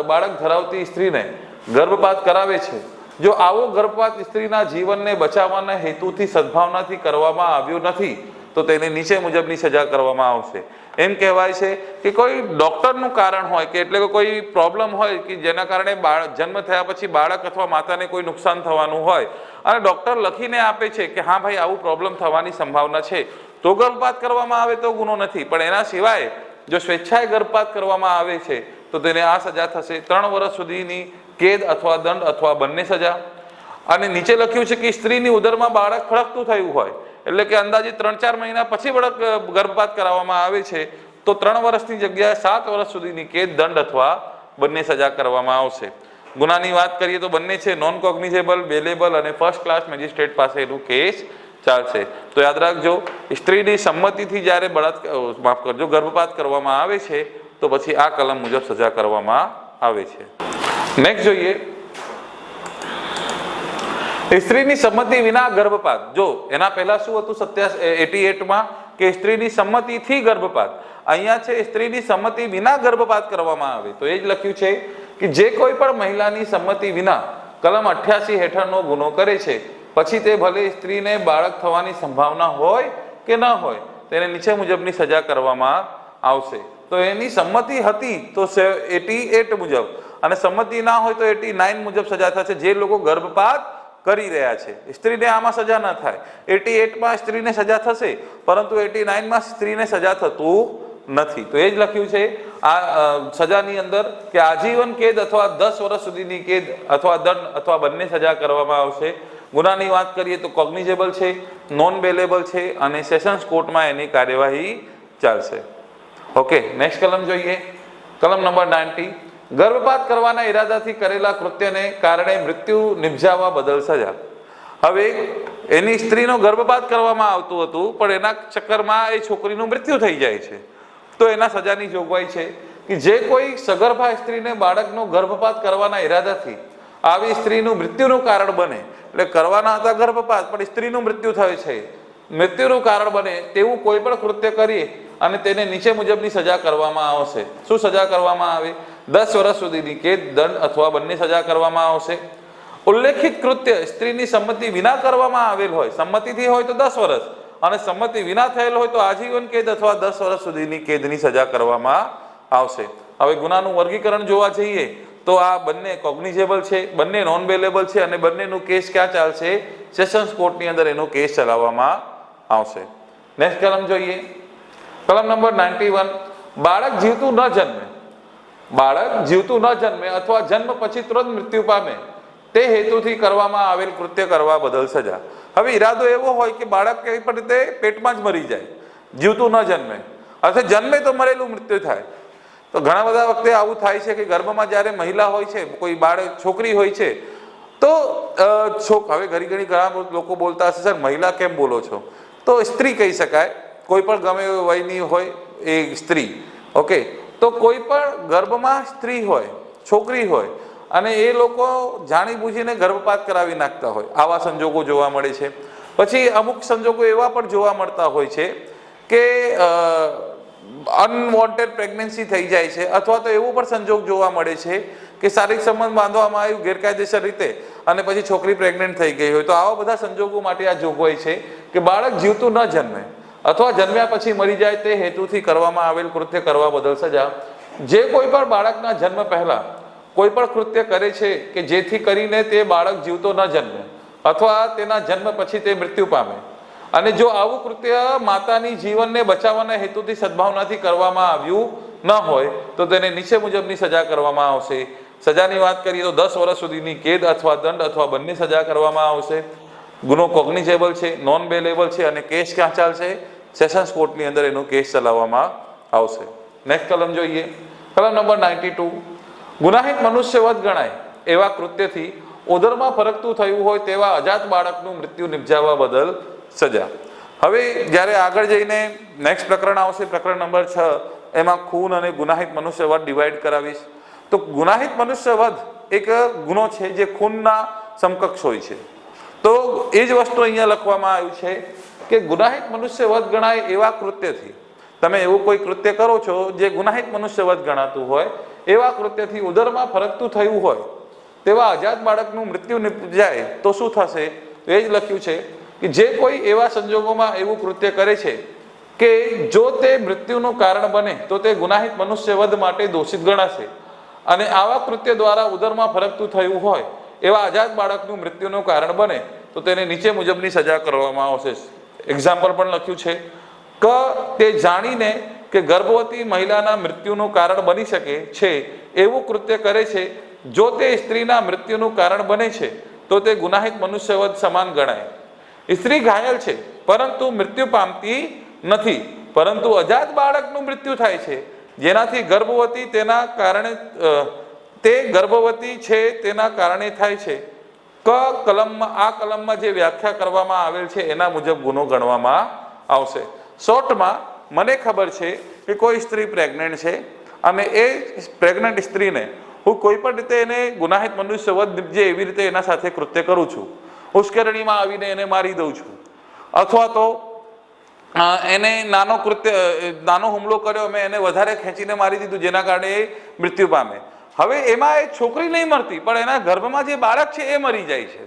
બાળક ધરાવતી સ્ત્રીને ગર્ભપાત કરાવે છે, જો આવો ગર્ભપાત સ્ત્રીના જીવનને બચાવવાના હેતુથી સદભાવનાથી કરવામાં આવ્યો નથી તો તેને નીચે મુજબની સજા કરવામાં આવશે. એમ કહેવાય છે કે કોઈ ડોક્ટરનું કારણ હોય કે એટલે કે કોઈ પ્રોબ્લેમ હોય કે જેના કારણે જન્મ થયા પછી બાળક અથવા માતાને કોઈ નુકસાન થવાનું હોય અને ડોક્ટર લખીને આપે છે કે હા ભાઈ આવું પ્રોબ્લેમ થવાની સંભાવના છે, તો ગર્ભપાત કરવામાં આવે તો ગુનો નથી. પણ એના સિવાય જો સ્વેચ્છાએ ગર્ભપાત કરવામાં આવે છે તો તેને આ સજા થશે, 3 વર્ષ સુધીની કેદ અથવા દંડ અથવા બંને સજા. અને નીચે લખ્યું છે કે સ્ત્રીની ઉદરમાં બાળક ફળકતું થયું હોય, એટલે કે અંદાજે 3-4 મહિના પછી ગર્ભપાત કરાવવામાં આવે છે તો 3 વર્ષની જગ્યાએ 7 વર્ષ સુધીની કેદ, દંડ અથવા બંને સજા કરવામાં આવશે. ગુનાની વાત કરીએ તો બંને છે, નોન કોગ્નિઝેબલ, બેલેબલ અને ફર્સ્ટ ક્લાસ મેજિસ્ટ્રેટ પાસે એનું કેસ ચાલશે. તો યાદ રાખજો, સ્ત્રીની સંમતિથી જ્યારે ગર્ભપાત કરવામાં આવે છે તો પછી આ કલમ મુજબ સજા કરવામાં આવે છે. નેક્સ્ટ જોઈએ, સ્ત્રીની સંમતિ વિના ગર્ભપાત. જો એના પહેલા શું હતું 88માં કે સ્ત્રીની સંમતિથી ગર્ભપાત, અહીંયા છે સ્ત્રીની સંમતિ વિના ગર્ભપાત કરવામાં આવે. તો એ જ લખ્યું છે કે જે કોઈ પણ મહિલાની સંમતિ વિના કલમ 88 હેઠળનો ગુનો કરે છે, પછી તે ભલે સ્ત્રીને બાળક થવાની સંભાવના હોય કે ન હોય, તેને નીચે મુજબની સજા કરવામાં આવશે. તો એની સંમતિ હતી તો 88 મુજબ, અને સંમતિ ના હોય તો 89 મુજબ સજા થશે. જે લોકો ગર્ભપાત કરી રહ્યા છે, સ્ત્રીને આમાં સજા ન થાય. 88માં સ્ત્રીને સજા થશે, પરંતુ 89માં સ્ત્રીને સજા થતું નથી. તો એ જ લખ્યું છે આ સજાની અંદર કે આજીવન કેદ અથવા 10 વર્ષ સુધીની કેદ અથવા દંડ અથવા બંને સજા કરવામાં આવશે. ગુનાની વાત કરીએ તો કોગ્નિઝેબલ છે, નોન બેલેબલ છે અને સેશન્સ કોર્ટમાં એની કાર્યવાહી ચાલશે. ઓકે, નેક્સ્ટ કલમ જોઈએ, કલમ નંબર 90. ગર્ભપાત કરવાના ઈરાદાથી કરેલા કૃત્યને કારણે મૃત્યુ નિપજાવવા બદલ સજા. હવે એની સ્ત્રીનો ગર્ભપાત કરવામાં આવતું હતું, પણ એના ચક્કરમાં એ છોકરીનું મૃત્યુ થઈ જાય છે, તો એના સજાની જોગવાઈ છે કે જે કોઈ સગર્ભા સ્ત્રીને બાળકનો ગર્ભપાત કરવાના ઈરાદાથી આવી સ્ત્રીનું મૃત્યુનું કારણ બને, એટલે કરવાના હતા ગર્ભપાત પણ સ્ત્રીનું મૃત્યુ થાય છે, મૃત્યુનું કારણ બને તેવું કોઈ પણ કૃત્ય કરી અને તેને નીચે મુજબની સજા કરવામાં આવશે. શું સજા કરવામાં આવે? 10 વર્ષ સુધીની કેદ, દંડ અથવા બંને સજા કરવામાં આવશે. ઉલ્લેખિત કૃત્ય સ્ત્રીની સંમતિ વિના કરવામાં આવેલ હોય, સંમતિથી હોય તો 10 વર્ષ અને સંમતિ વિના થયેલ હોય તો આજીવન કેદ અથવા 10 વર્ષ સુધીની કેદની સજા કરવામાં આવશે. હવે ગુનાનું વર્ગીકરણ જોવા જઈએ તો આ બંને કોગ્નિઝેબલ છે, બંને નોન બેલેબલ છે અને બંનેનું કેસ ક્યાં ચાલશે? સેશન્સ કોર્ટની અંદર એનો કેસ ચલાવવામાં આવશે. નેક્સ્ટ કલમ જોઈએ, કલમ નંબર 91. બાળક જીવતું ન જન્મે, બાળક જીવતું ન જન્મે અથવા જન્મ પછી તુરંત મૃત્યુ પામે તે હેતુથી કરવામાં આવેલ કૃત્ય કરવા બદલ સજા. હવે ઈરાદો એવો હોય કે બાળક કઈ પણ રીતે પેટમાં જ મરી જાય, જીવતું ન જન્મે, અથવા જન્મે તો મરેલું મૃત્યુ થાય. તો ઘણા બધા વખતે આવું થાય છે કે ગર્ભમાં જ્યારે મહિલા હોય છે, કોઈ બાળક છોકરી હોય છે, તો હવે ઘણી ઘણા લોકો બોલતા હશે સર મહિલા કેમ બોલો છો, તો સ્ત્રી કહી શકાય, કોઈ પણ ગમે વયની હોય એ સ્ત્રી. ઓકે, તો કોઈ પણ ગર્ભમાં સ્ત્રી હોય, છોકરી હોય અને એ લોકો જાણી બૂજીને ગર્ભપાત કરાવી નાખતા હોય, આવા સંજોગો જોવા મળે છે. પછી અમુક સંજોગો એવા પણ જોવા મળતા હોય છે કે અનવોન્ટેડ પ્રેગ્નન્સી થઈ જાય છે, અથવા તો એવો પણ સંજોગ જોવા મળે છે કે શારીરિક સંબંધ બાંધવામાં આવ્યું ગેરકાયદેસર રીતે અને પછી છોકરી પ્રેગ્નન્ટ થઈ ગઈ હોય. તો આવા બધા સંજોગો માટે આ જોગવાઈ છે કે બાળક જીવતું ન જન્મે અથવા જન્મ્યા પછી મરી જાય તે હેતુથી કરવામાં આવેલ કૃત્ય કરવા બદલ સજા. જે કોઈ પણ બાળકના જન્મ પહેલા કોઈ પણ કૃત્ય કરે છે કે જેથી કરીને તે બાળક જીવતો ન જન્મે અથવા તેના જન્મ પછી તે મૃત્યુ પામે, અને જો આવું કૃત્ય માતાની જીવનને બચાવવાના હેતુથી સદભાવનાથી કરવામાં આવ્યું ન હોય તો તેને નીચે મુજબની સજા કરવામાં આવશે. સજાની વાત કરીએ તો 10 વર્ષ સુધીની કેદ અથવા દંડ અથવા બંને સજા કરવામાં આવશે. ગુનો કોગ્નિઝેબલ છે, નોન બેલેબલ છે અને કેસ ક્યાં ચાલશે? સેશન્સ કોર્ટની અંદર એનો કેસ ચલાવવામાં આવશે. નેક્સ્ટ કલમ જોઈએ, કલમ નંબર 92. ગુનાહિત મનુષ્યવધ ગણાય એવા કૃત્યથી ઉદરમાં ફરકતું થયું હોય તેવા અજાત બાળકનું મૃત્યુ નિપજાવવા બદલ સજા. હવે જ્યારે આગળ જઈને નેક્સ્ટ પ્રકરણ આવશે, પ્રકરણ નંબર 6, એમાં ખૂન અને ગુનાહિત મનુષ્યવધ ડિવાઈડ કરાવીશ. તો ગુનાહિત મનુષ્યવધ એક ગુનો છે જે ખૂનના સમકક્ષ હોય છે. તો એ જ વસ્તુ અહીંયા લખવામાં આવ્યું છે કે ગુનાહિત મનુષ્યવધ ગણાય એવા કૃત્યથી, તમે એવું કોઈ કૃત્ય કરો છો જે ગુનાહિત મનુષ્યવધ ગણાતું હોય, એવા કૃત્યથી ઉદરમાં ફરકતું થયું હોય તેવા અજાત બાળકનું મૃત્યુ નિપજાય તો શું થશે? એ જ લખ્યું છે કે જે કોઈ એવા સંજોગોમાં એવું કૃત્ય કરે છે કે જો તે મૃત્યુનું કારણ બને તો તે ગુનાહિત મનુષ્યવધ માટે દોષિત ગણાશે, અને આવા કૃત્ય દ્વારા ઉદરમાં ફરકતું થયું હોય એવા અજાત બાળકનું મૃત્યુનું કારણ બને તો તેને નીચે મુજબની સજા કરવામાં આવશે. એક્ઝામ્પલ પણ લખ્યું છે કે તે જાણીને કે ગર્ભવતી મહિલાના મૃત્યુનું કારણ બની શકે છે એવું કૃત્ય કરે છે, જો તે સ્ત્રીના મૃત્યુનું કારણ બને છે તો તે ગુનાહિત મનુષ્યવધ સમાન ગણાય. સ્ત્રી ઘાયલ છે પરંતુ મૃત્યુ પામતી નથી, પરંતુ અજાત બાળકનું મૃત્યુ થાય છે જેનાથી ગર્ભવતી તેના કારણે તે ગર્ભવતી છે તેના કારણે થાય છે. આ કલમમાં જે વ્યાખ્યા કરવામાં આવેલ છે એના મુજબ ગુનો ગણવામાં આવશે. શોર્ટમાં મને ખબર છે કે કોઈ સ્ત્રી પ્રેગ્નન્ટ છે અને એ પ્રેગ્નન્ટ સ્ત્રીને હું કોઈ પણ રીતે એને ગુનાહિત મનુષ્યવધ નિપજે એવી રીતે એના સાથે કૃત્ય કરું છું. ઉશ્કેરણીમાં આવીને એને મારી દઉં છું, અથવા તો એને નાનો હુમલો કર્યો, મેં એને વધારે ખેંચીને મારી દીધું જેના કારણે એ મૃત્યુ પામે. હવે એમાં એ છોકરી નહીં મરતી પણ એના ગર્ભમાં જે બાળક છે એ મરી જાય છે.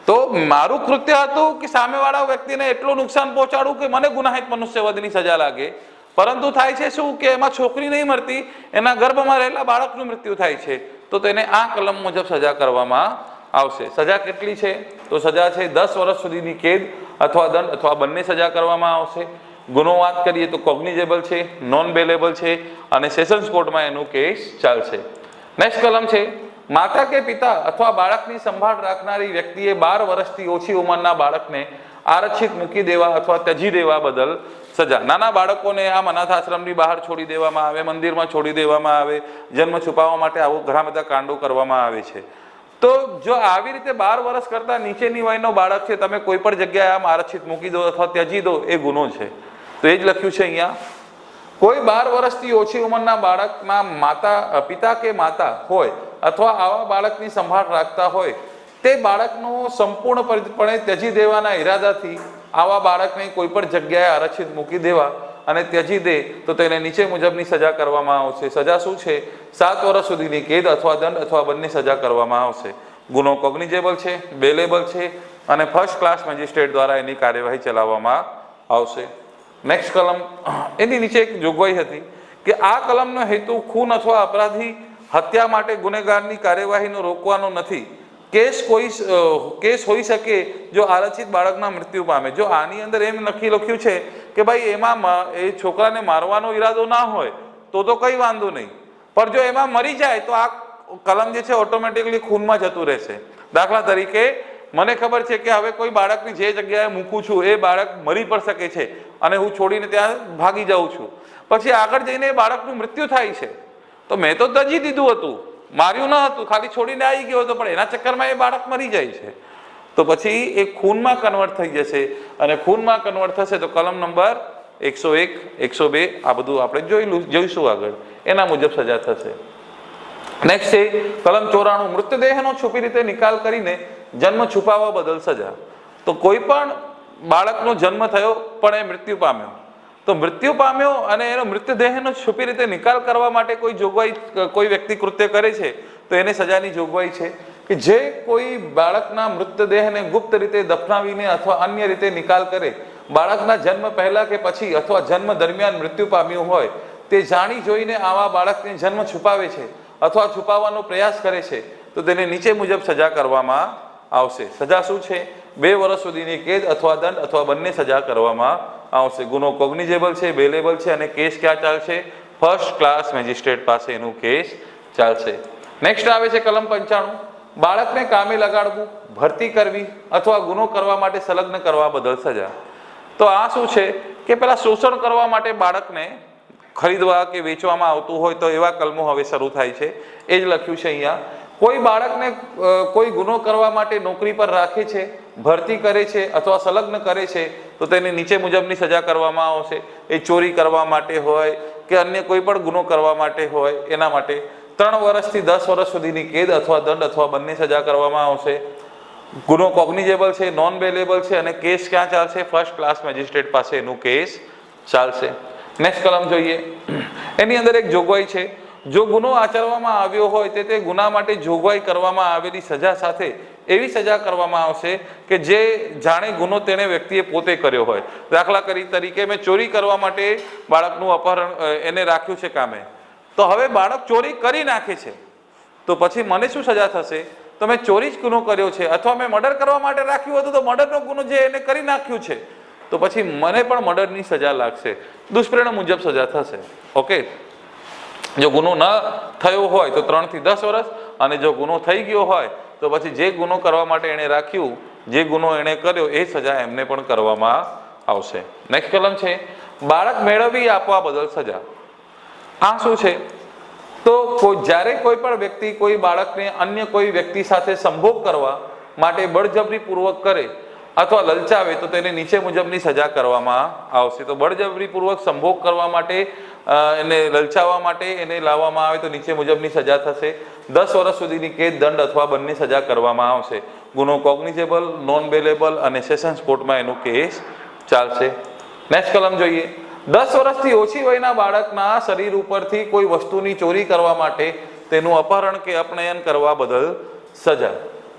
તો મારું કૃત્ય હતું કે સામેવાળા વ્યક્તિને એટલું નુકસાન પહોંચાડું કે મને ગુનાહિત મનુષ્યવધની સજા લાગે, પરંતુ થાય છે શું કે એમાં છોકરી નહીં મરતી, એના ગર્ભમાં રહેલા બાળકનું મૃત્યુ થાય છે, તો તેને આ કલમ મુજબ સજા કરવામાં આવશે. સજા કેટલી છે? તો સજા છે 10 વર્ષ સુધીની કેદ અથવા દંડ અથવા બંને સજા કરવામાં આવશે. ગુનો વાત કરીએ તો કોગ્નિઝેબલ છે, નોન બેલેબલ છે અને સેશન્સ કોર્ટમાં એનો કેસ ચાલશે. નેક્સ્ટ કલમ છે માતા કે પિતા અથવા બાળકની સંભાળ રાખનારી વ્યક્તિએ 12 વર્ષથી ઓછી ઉંમરના બાળકને આરક્ષિત મૂકી દેવા અથવા ત્યજી દેવા બદલ સજા. નાના બાળકોને આમ અનાથ આશ્રમની બહાર છોડી દેવામાં આવે, મંદિરમાં છોડી દેવામાં આવે, જન્મ છુપાવવા માટે આવું ઘણા બધા કાંડો કરવામાં આવે છે. તો જો આવી રીતે 12 વર્ષ કરતા નીચેની વયનો બાળક છે તમે કોઈ પણ જગ્યાએ આમ આરક્ષિત મૂકી દો અથવા ત્યજી દો, એ ગુનો છે. તો એ જ લખ્યું છે અહીંયા. કોઈ 12 વર્ષથી ઓછી ઉંમરના બાળકના પિતા કે માતા હોય અથવા આવા બાળકની સંભાળ રાખતા હોય તે બાળકનું સંપૂર્ણપણે ત્યજી દેવાના ઈરાદાથી આવા બાળકને કોઈ પણ જગ્યાએ આરક્ષિત મૂકી દેવા અને ત્યજી દે તો તેને નીચે મુજબની સજા કરવામાં આવશે. સજા શું છે? 7 વર્ષ સુધીની કેદ અથવા દંડ અથવા બંને સજા કરવામાં આવશે. ગુનો કોગ્નિઝેબલ છે, બેલેબલ છે અને ફર્સ્ટ ક્લાસ મેજિસ્ટ્રેટ દ્વારા એની કાર્યવાહી ચલાવવામાં આવશે. નેક્સ્ટ કલમ, એની નીચે એક જોગવાઈ હતી કે આ કલમનો હેતુ ખૂન અથવા અપરાધી હત્યા માટે ગુનેગારની કાર્યવાહીનો રોકવાનો નથી. કેસ હોઈ શકે જો આરક્ષિત બાળકના મૃત્યુ પામે. જો આની અંદર એમ લખ્યું છે કે ભાઈ એમાં એ છોકરાને મારવાનો ઈરાદો ના હોય તો કંઈ વાંધો નહીં, પણ જો એમાં મરી જાય તો આ કલમ જે છે ઓટોમેટિકલી ખૂનમાં જતું રહેશે. દાખલા તરીકે મને ખબર છે કે હવે કોઈ બાળકની જે જગ્યાએ મૂકું છું એ બાળક મરી પણ શકે છે અને હું છોડીને ત્યાં ભાગી જાઉં છું, પછી આગળ જઈને એ બાળકનું મૃત્યુ થાય છે તો મેં તો ત્યજી દીધું હતું, માર્યું ન હતું, ખાલી છોડીને આવી ગયો હતો, પણ એના ચક્કરમાં એ બાળક મરી જાય છે, તો પછી એ ખૂનમાં કન્વર્ટ થઈ જશે, અને ખૂનમાં કન્વર્ટ થશે તો કલમ નંબર 101, 102 આ બધું આપણે જોઈશું આગળ, એના મુજબ સજા થશે. નેક્સ્ટ છે કલમ 94, મૃતદેહનો છુપી રીતે નિકાલ કરીને જન્મ છુપાવવા બદલ સજા. તો કોઈ પણ બાળકનો જન્મ થયો પણ એ મૃત્યુ પામ્યો, તો મૃત્યુ પામ્યો અને એનો મૃતદેહનો છુપી રીતે નિકાલ કરવા માટે કોઈ જોગવાઈ, કોઈ વ્યક્તિ કૃત્ય કરે છે તો એને સજાની જોગવાઈ છે કે જે કોઈ બાળકના મૃતદેહને ગુપ્ત રીતે દફનાવીને અથવા અન્ય રીતે નિકાલ કરે, બાળકના જન્મ પહેલા કે પછી અથવા જન્મ દરમિયાન મૃત્યુ પામ્યું હોય, તે જાણી જોઈને આવા બાળકને જન્મ છુપાવે છે અથવા છુપાવવાનો પ્રયાસ કરે છે તો તેને નીચે મુજબ સજા કરવામાં આવશે. સજા શું છે? 2 વર્ષ સુધીની કેદ અથવા દંડ અથવા બંને સજા કરવામાં આવશે. ગુનો કોગ્નિઝેબલ છે, બેલેબલ છે, અને કેસ ક્યાં ચાલશે? ફર્સ્ટ ક્લાસ મેજિસ્ટ્રેટ પાસે એનું કેસ ચાલશે. નેક્સ્ટ આવે છે કલમ 95, બાળકને કામે લગાડવું, ભરતી કરવી અથવા ગુનો કરવા માટે સંલગ્ન કરવા બદલ સજા. તો આ શું છે કે પેલા શોષણ કરવા માટે બાળકને ખરીદવા કે વેચવામાં આવતું હોય તો એવા કલમો હવે શરૂ થાય છે. એ જ લખ્યું છે અહીંયા. કોઈ બાળકને કોઈ ગુનો કરવા માટે નોકરી પર રાખે છે, ભરતી કરે છે અથવા સંલગ્ન કરે છે તો તેને નીચે મુજબની સજા કરવામાં આવશે. એ ચોરી કરવા માટે હોય કે અન્ય કોઈ પણ ગુનો કરવા માટે હોય, એના માટે 3 વર્ષથી 10 વર્ષ સુધીની કેદ અથવા દંડ અથવા બંને સજા કરવામાં આવશે. ગુનો કોગ્નિઝેબલ છે, નોન બેલેબલ છે, અને કેસ ક્યાં ચાલશે? ફર્સ્ટ ક્લાસ મેજિસ્ટ્રેટ પાસે એનું કેસ ચાલશે. નેક્સ્ટ કલમ જોઈએ. એની અંદર એક જોગવાઈ છે, જો ગુનો આચરવામાં આવ્યો હોય તે ગુના માટે જોગવાઈ કરવામાં આવેલી સજા સાથે એવી સજા કરવામાં આવશે કે જે જાણે ગુનો તેણે વ્યક્તિએ પોતે કર્યો હોય. દાખલા તરીકે મેં ચોરી કરવા માટે બાળકનું અપહરણ એને રાખ્યું છે કામે, તો હવે બાળક ચોરી કરી નાખે છે તો પછી મને શું સજા થશે? તો મેં ચોરી જ ગુનો કર્યો છે, અથવા મેં મર્ડર કરવા માટે રાખ્યું હતું તો મર્ડરનો ગુનો જે એને કરી નાખ્યું છે તો પછી મને પણ મર્ડરની સજા લાગશે. દુષ્પ્રેરણા મુજબ સજા થશે. ઓકે, જો ગુનો ન થયો હોય તો 3 થી 10 વર્ષ, અને જો ગુનો થઈ ગયો હોય તો પછી જે ગુનો કરવા માટે એણે રાખ્યું, જે ગુનો એણે કર્યો એ સજા એમને પણ કરવામાં આવશે. નેક્સ્ટ કલમ છે બાળક મેળવી આપવા બદલ સજા. આ શું છે? તો જ્યારે કોઈ પણ વ્યક્તિ કોઈ બાળકને અન્ય કોઈ વ્યક્તિ સાથે સંભોગ કરવા માટે બળજબરીપૂર્વક કરે અથવા લલચાવે તો તેને નીચે મુજબની સજા કરવામાં આવશે. તો બળજબરીપૂર્વક સંભોગ કરવા માટે, એને લલચાવવા માટે એને લાવવામાં આવે તો નીચે મુજબની સજા થશે. 10 વર્ષ સુધીની કેદ, દંડ અથવા બંને સજા કરવામાં આવશે. ગુનો કોગ્નિઝેબલ, નોન બેલેબલ અને સેશન્સ કોર્ટમાં એનો કેસ ચાલશે. નેક્સ્ટ કલમ જોઈએ. 10 વર્ષથી ઓછી વયના બાળકના શરીર ઉપરથી કોઈ વસ્તુની ચોરી કરવા માટે તેનું અપહરણ કે અપનયન કરવા બદલ સજા.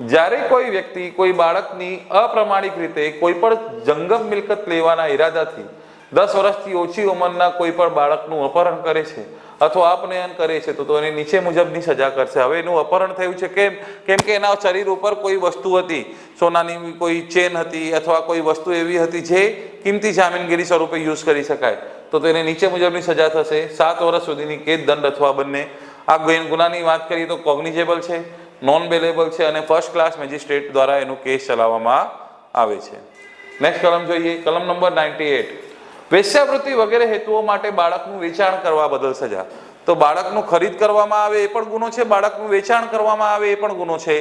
જ્યારે કોઈ વ્યક્તિ કોઈ બાળકની અપ્રમાણિક રીતે કોઈ પણ જંગમ મિલકત લેવાના ઈરાદાથી 10 વર્ષથી ઓછી ઉંમરના કોઈ પણ બાળકનું અપહરણ કરે છે અથવા અપનયન કરે છે તો એને નીચે મુજબની સજા કરશે. હવે એનું અપહરણ થયું છે કેમ કે એના શરીર ઉપર કોઈ વસ્તુ હતી, સોનાની કોઈ ચેન હતી અથવા કોઈ વસ્તુ એવી હતી જે કિંમતી જામીનગીરી સ્વરૂપે યુઝ કરી શકાય, તો તેને નીચે મુજબની સજા થશે. 7 વર્ષ સુધીની કેદ, દંડ અથવા બંને. આ ગુનાની વાત કરીએ તો કોગ્નિઝેબલ છે, નોન બેલેબલ છે, અને ફર્સ્ટ ક્લાસ મેજિસ્ટ્રેટ દ્વારા એનું કેસ ચલાવવામાં આવે છે. નેક્સ્ટ કલમ જોઈએ, કલમ નંબર 98, વેશ્યાવૃત્તિ વગેરે હેતુઓ માટે બાળકનું વેચાણ કરવા બદલ સજા. તો બાળકનું ખરીદ કરવામાં આવે એ પણ ગુનો છે, બાળકનું વેચાણ કરવામાં આવે એ પણ ગુનો છે.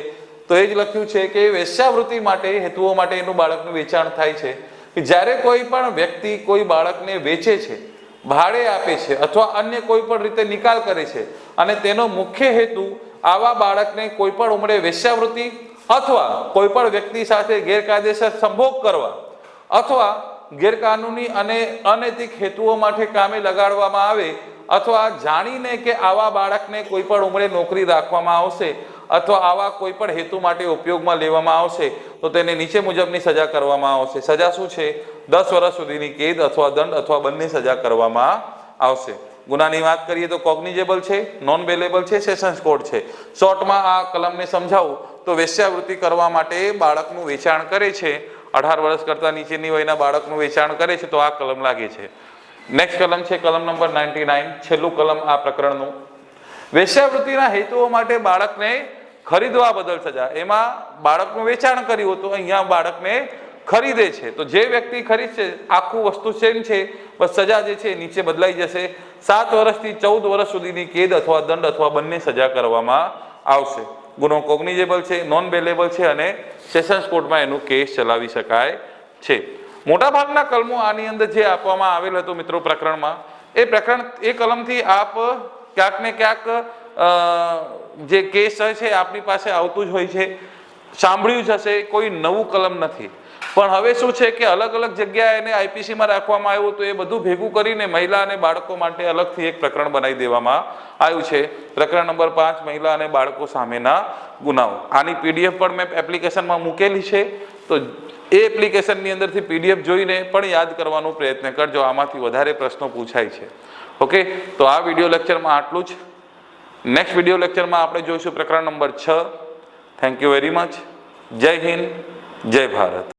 તો એ જ લખ્યું છે કે વેશ્યાવૃત્તિ માટે હેતુઓ માટે એનું બાળકનું વેચાણ થાય છે કે જ્યારે કોઈ પણ વ્યક્તિ કોઈ બાળકને વેચે છે, ભાડે આપે છે અથવા અન્ય કોઈ પણ રીતે નિકાલ કરે છે અને તેનો મુખ્ય હેતુ આવા બાળકને કોઈ પણ ઉંમરે વેશ્યાવૃત્તિ અથવા કોઈ પણ વ્યક્તિ સાથે ગેરકાયદેસર સંભોગ કરવા અથવા ગેરકાનૂની અને અનૈતિક હેતુઓ માટે કામે લગાડવામાં આવે અથવા જાણીને કે આવા બાળકને કોઈ પણ ઉંમરે નોકરી રાખવામાં આવશે અથવા આવા કોઈ પણ હેતુ માટે ઉપયોગમાં લેવામાં આવશે તો તેને નીચે મુજબની સજા કરવામાં આવશે. સજા શું છે? 10 વર્ષ સુધીની કેદ અથવા દંડ અથવા બંને સજા કરવામાં આવશે. ગુનાની વાત કરીએ તો કોગ્નિઝેબલ છે, નોન બેલેબલ છે, સેશન્સ કોર્ટ છે. શોર્ટમાં આ કલમને સમજાવું તો વેશ્યાવૃત્તિ કરવા માટે બાળકનું વેચાણ કરે છે, 18 વર્ષ કરતાં નીચેની વયના બાળકનું વેચાણ કરે છે તો આ કલમ લાગે છે. નેક્સ્ટ કલમ છે કલમ નંબર 99, છેલ્લું કલમ આ પ્રકરણનું. વેશ્યાવૃત્તિના હેતુઓ માટે બાળકને ખરીદવા બદલ સજા. એમાં બાળકનું વેચાણ કર્યું હતું, અહીંયા બાળકને ખરીદે છે તો જે વ્યક્તિ ખરીદશે આખું વસ્તુ સેમ છે, બસ સજા જે છે નીચે બદલાઈ જશે. 7 વર્ષથી 14 વર્ષ સુધીની કેદ અથવા દંડ અથવા બંને સજા કરવામાં આવશે. ગુનો કોગ્નિઝેબલ છે, નોન બેલેબલ છે અને સેશન્સ કોર્ટમાં એનું કેસ ચલાવી શકાય છે. મોટાભાગના કલમો આની અંદર જે આપવામાં આવેલ હતું મિત્રો પ્રકરણમાં, એ કલમથી આપ ક્યાંક ને ક્યાંક જે કેસ છે આપની પાસે આવતું જ હોય છે, સાંભળ્યું જ હશે, કોઈ નવું કલમ નથી. પણ હવે શું છે કે અલગ અલગ જગ્યાએ એને આઈપીસીમાં રાખવામાં આવ્યું, તો એ બધું ભેગું કરીને મહિલા અને બાળકો માટે અલગથી એક પ્રકરણ બનાવી દેવામાં આવ્યું છે. પ્રકરણ નંબર 5 મહિલા અને બાળકો સામેના ગુનાઓ. આની પીડીએફ પણ મેં એપ્લિકેશનમાં મૂકેલી છે, તો એ એપ્લિકેશનની અંદરથી પીડીએફ જોઈને પણ યાદ કરવાનો પ્રયત્ન કરજો. આમાંથી વધારે પ્રશ્નો પૂછાય છે. ઓકે, તો આ વિડીયો લેક્ચરમાં આટલું જ. નેક્સ્ટ વિડીયો લેક્ચરમાં આપણે જોઈશું પ્રકરણ number 6. Thank you very much. જય હિન્દ, જય ભારત.